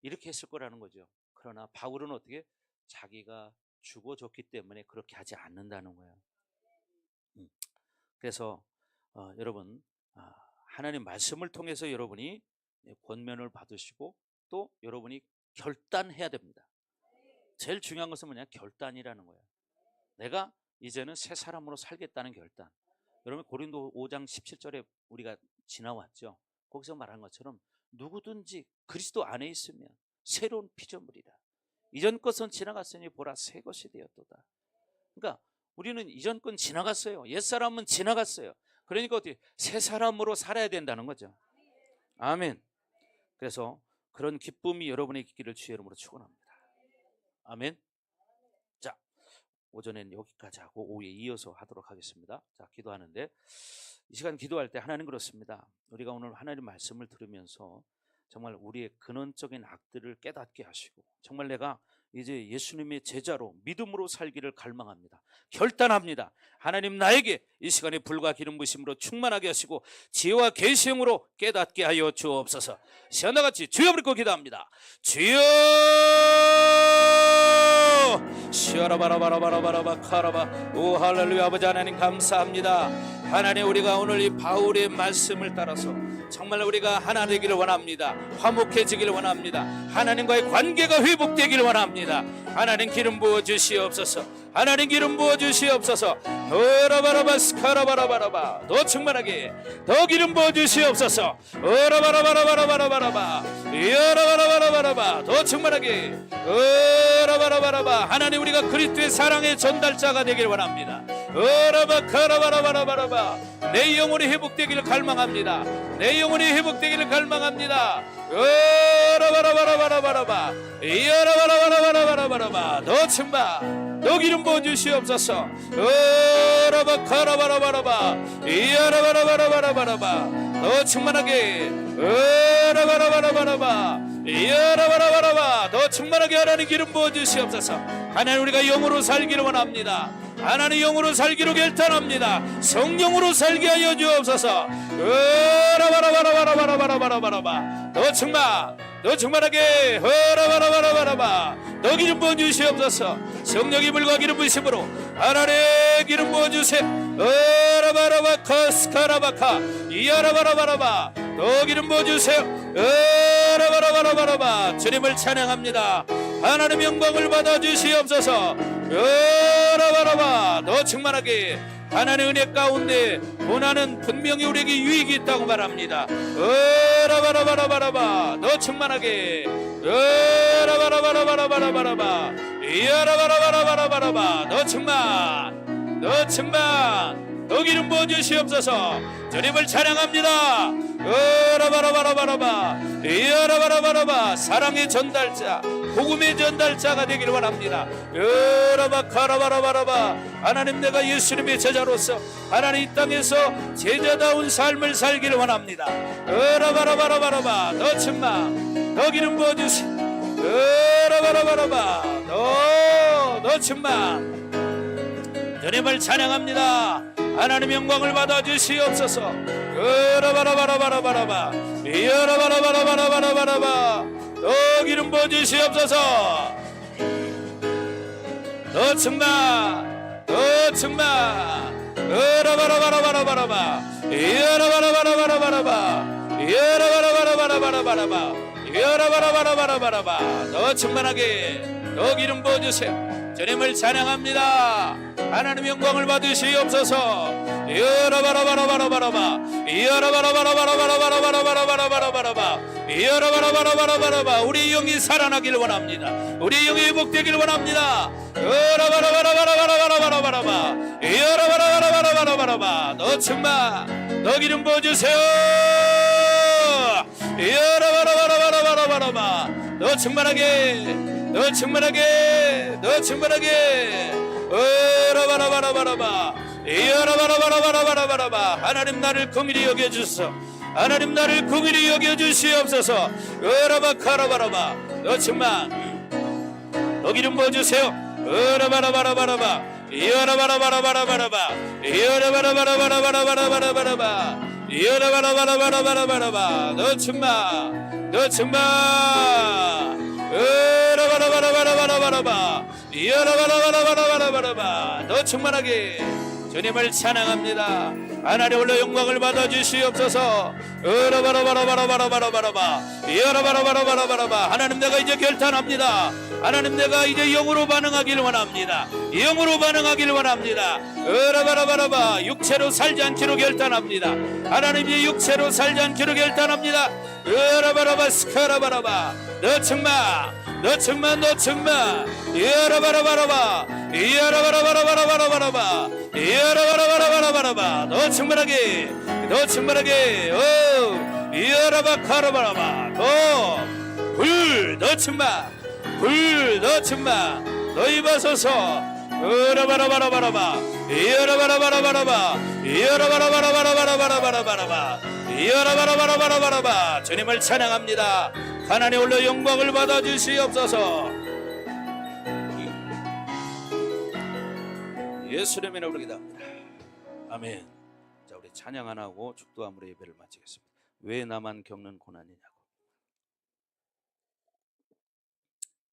이렇게 했을 거라는 거죠. 그러나 바울은 어떻게 자기가 죽어졌기 때문에 그렇게 하지 않는다는 거예요. 그래서 여러분 하나님 말씀을 통해서 여러분이 권면을 받으시고 또 여러분이 결단해야 됩니다. 제일 중요한 것은 뭐냐? 결단이라는 거예요. 내가 이제는 새 사람으로 살겠다는 결단. 여러분 고린도 5장 17절에 우리가 지나왔죠. 거기서 말한 것처럼 누구든지 그리스도 안에 있으면 새로운 피조물이라. 이전 것은 지나갔으니 보라 새 것이 되었도다. 그러니까 우리는 이전 건 지나갔어요. 옛사람은 지나갔어요. 그러니까 어떻게 새 사람으로 살아야 된다는 거죠. 아멘. 그래서 그런 기쁨이 여러분의 있기를 주의 이름으로 축원합니다. 아멘. 자, 오전에는 여기까지 하고 오후에 이어서 하도록 하겠습니다. 자, 기도하는데 이 시간 기도할 때 하나님 그렇습니다. 우리가 오늘 하나님 말씀을 들으면서 정말 우리의 근원적인 악들을 깨닫게 하시고 정말 내가 이제 예수님의 제자로 믿음으로 살기를 갈망합니다. 결단합니다. 하나님 나에게 이 시간에 불과 기름 부으심으로 충만하게 하시고 지혜와 계시형으로 깨닫게 하여 주옵소서. 시간과 같이 주여 부르고 기도합니다. 주여 시아라바라바라바라바라바 카라바. 오 할렐루야. 아버지 하나님 감사합니다. 하나님 우리가 오늘 이 바울의 말씀을 따라서 정말 우리가 하나 되기를 원합니다. 화목해지기를 원합니다. 하나님과의 관계가 회복되기를 원합니다. 하나님 기름 부어 주시옵소서. 하나님 기름 부어 주시옵소서. 어라바라바스카라바라바라바. 더 충만하게 더 기름 부어 주시옵소서. 어라바라바라바라바라바라바. 이어라바라바라바라바. 더 충만하게 어라바라바라바. 하나님 우리가 그리스도의 사랑의 전달자가 되기를 원합니다. 어라바카라바라바라바라바. 내 영혼이 회복되기를 갈망합니다. 내 영혼이 회복되기를 갈망합니다. 어라바라바라바라바라바. 이어라바라바라바라바라바. 더 충만 더 기름 부어 주시옵소서. 어라바카라바라바라바. 이어라바라바라바라바라바. 더 충만하게 어라바라바라바라바. 이어라바라바라바. 더 충만하게 하나님 기름 부어 주시옵소서. 하나님 우리가 영으로 살기를 원합니다. 하나님 영으로 살기로 결단합니다. 성령으로 살게 하여 주옵소서. 어라바라바라바라바라바라바라바. 더 충만 더 충만하게 어라바라바라바라바. 더 기름 부어 주시옵소서. 성령이 불과 기름 부으심으로 하나님 기름 부어 주세요. 어라바라바카스카라바카. 이어라바라바라바. 더 기름 부어 주세요. 어라바라바라바라바. 주님을 찬양합니다. 하나님 영광을 받아 주시옵소서. 어라바라바. 더 충만하게 하나님의 은혜 가운데 고난은 분명히 우리에게 유익이 있다고 말합니다. 어라바라바라바라바. 더 충만하게 어라바라바라바라바라바라바. 이어라바라바라바라바라바. 더 충만 더 충만 더 기름 부어 주시옵소서. 주님을 찬양합니다. 어라바라바라바라바. 이어라바라바라바. 사랑의 전달자 복음의 전달자가 되기를 원합니다. 여라바카라바라바라바. 하나님 내가 예수님의 제자로서 하나님 이 땅에서 제자다운 삶을 살기를 원합니다. 여라바라바라바라바. 더 충만 더 기름 부어주시오. 여라바라바라바. 더 충만 주님을 찬양합니다. 하나님 영광을 받아 주시옵소서. 여라바라바라바라바라바. 여라바라바라바라바라바라바. 더 기름 부어 주시옵소서. 더 충만 더 충만. 어라바라바라바라바라바. 여라바라바라바라바라바. 여라바라바라바라바라바라바. 여라바라바라바라바라바. 더 충만하게 더 기름 부어 주세요. 주님을 찬양합니다. 하나님 영광을 받으시옵소서. 여라바라바라바라바라바. 여라바라바라바라바라바라바라바라바라바라바. 여라바라바라바라바라바. 우리 영이 살아나기를 원합니다. 우리 영이 회복되기를 원합니다. 여라바라바라바라바라바라바라바. 여라바라바라바라바라바라바. 더 충만 더 기름 부어주세요. 여라바라바라바라바라바라바. 더 충만하게 더 충만하게 더 충만하게. 어라바라바라바라바. 이어라바라바라바라바라바라바. 하나님 나를 긍휼히 여겨주소서. 하나님 나를 긍휼히 여겨주시옵소서. 어라바카라바라바. 더 충만 더 기름 부어주세요. 어라바라바라바라바. 이어라바라바라바라바라바. 이어라바라바라바라바라바라바라바. 이어라바라바라바라바라바라바. 더 충만 더 충만. 어라바라바라바라바라바. 이어라바라바라바라바라바. 더 충만하게 주님을 찬양합니다. 하나님 홀로 영광을 받아 주시옵소서. 으라바라바라바라바라바라바라바 이어라바라바라바라바라바. 하나님 내가 이제 결단합니다. 하나님 내가 이제 영으로 반응하기를 원합니다. 영으로 반응하기를 원합니다. 으라바라바라바 육체로 살지 않기로 결단합니다. 하나님 이제 육체로 살지 않기로 결단합니다. 으라바라바 스카라바라바 너 정말 너 정말 너 정말 이어라바라바라바 이어라바라바라바라바라바 이어라바라바라바라바라바 너 충만하게 이어라바카라바라바 너 충만 불 너 충만 너희 바소서 으라바라바라바라바 이어라바라바라바라바 이어라바라바라바라바라바라바라바 이어라바라바라바라바라바. 주님을 찬양합니다. 하나님 홀로 영광을 받아 주시옵소서. 예수님의 이름으로 기도합니다. 아멘. 자, 우리 찬양 안 하고 축도함으로 예배를 마치겠습니다. 왜 나만 겪는 고난이냐고.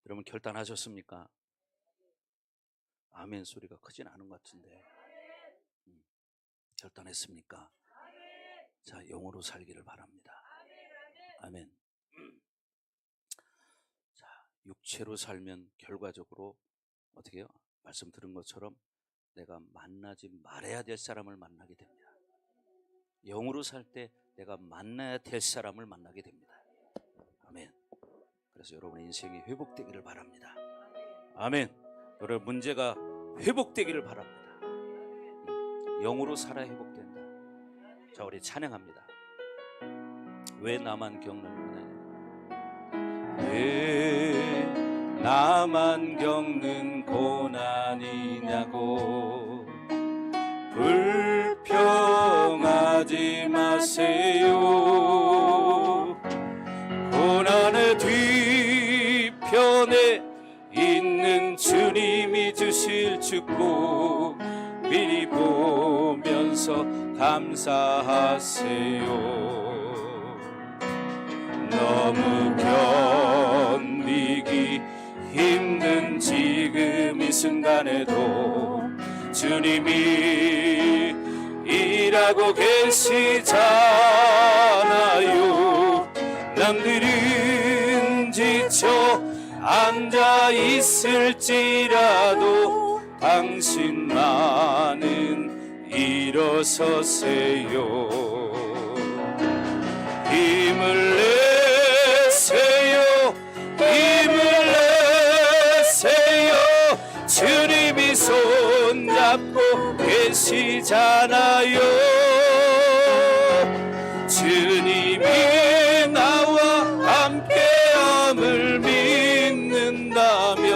여러분 결단하셨습니까? 아멘 소리가 크진 않은 것 같은데 결단했습니까? 자, 영으로 살기를 바랍니다. 아멘. 자, 육체로 살면 결과적으로 어떻게 해요? 말씀 들은 것처럼 내가 만나지 말아야 될 사람을 만나게 됩니다. 영으로 살 때 내가 만나야 될 사람을 만나게 됩니다. 아멘. 그래서 여러분의 인생이 회복되기를 바랍니다. 아멘. 여러분 문제가 회복되기를 바랍니다. 영으로 살아야 회복된다. 자, 우리 찬양합니다. 왜 나만 겪는 고난이냐? 왜 나만 겪는 고난이냐고. 불평하지 마세요. 고난의 뒤편에 있는 주님이 주실 축복 미리 보면서 감사하세요. 너무 견디기 힘든 지금 이 순간에도 주님이 일하고 계시잖아요. 남들은 지쳐 앉아 있을지라도 당신만은 일어서세요. 힘을 내세요. 힘을 내세요. 주님이 손잡고 계시잖아요. 주님이 나와 함께함을 믿는다면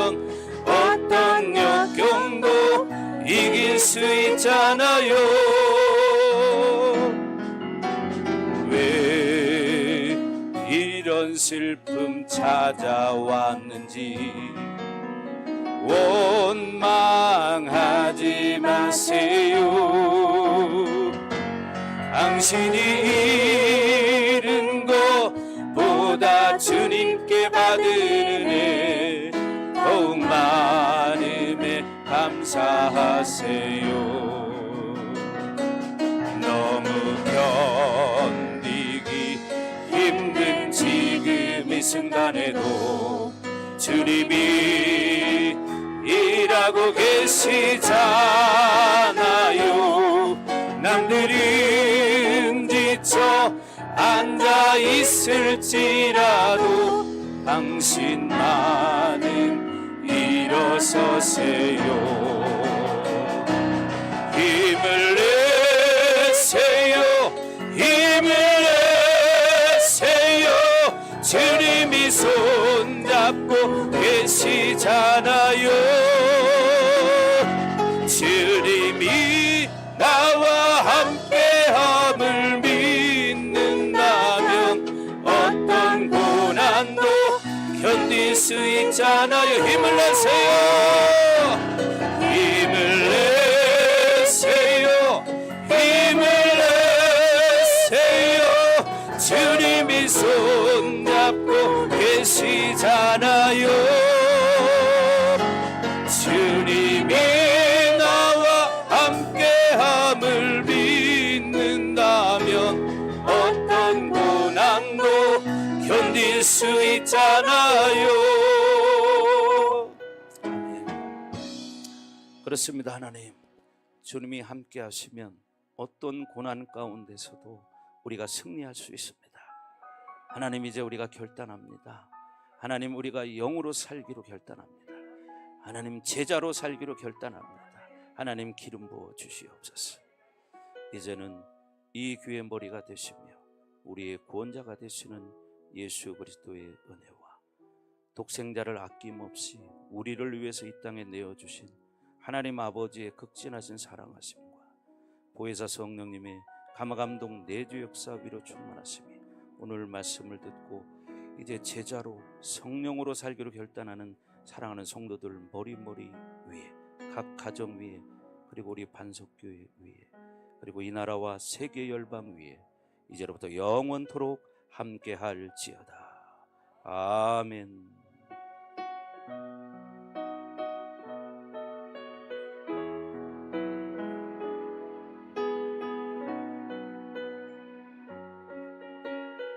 어떤 역경도 이길 수 있잖아요. 왜 이런 슬픔 찾아왔는지 원망하지 마세요. 당신이 잃은 것보다 주님께 받은 은혜 더욱 많음에 감사하세요. 너무 견디기 힘든 지금 이 순간에도 주님이 일하고 계시잖아요. 남들은 지쳐 앉아 있을지라도 당신만은 일어서세요. 힘을 내세요. 힘을 내세요. 주님이 손잡고 계시잖아요. 주님이 나와 함께함을 믿는다면 어떤 고난도 견딜 수 있잖아요. 힘을 내세요. 힘을 내세요. 힘을 내세요. 주님이 손잡고 계시잖아요. 주님이 나와 함께함을 수 있잖아요. 아멘. 그렇습니다. 하나님, 주님이 함께 하시면 어떤 고난 가운데서도 우리가 승리할 수 있습니다. 하나님, 이제 우리가 결단합니다. 하나님, 우리가 영으로 살기로 결단합니다. 하나님, 제자로 살기로 결단합니다. 하나님, 기름 부어 주시옵소서. 이제는 이 교회의 머리가 되시며 우리의 구원자가 되시는 예수 그리스도의 은혜와 독생자를 아낌없이 우리를 위해서 이 땅에 내어주신 하나님 아버지의 극진하신 사랑하심과 보혜사 성령님의 감화감동 내주 역사 위로 충만하심이 오늘 말씀을 듣고 이제 제자로 성령으로 살기로 결단하는 사랑하는 성도들 머리 위에, 각 가정 위에, 그리고 우리 반석교회 위에, 그리고 이 나라와 세계 열방 위에 이제로부터 영원토록 함께할지어다. 아멘.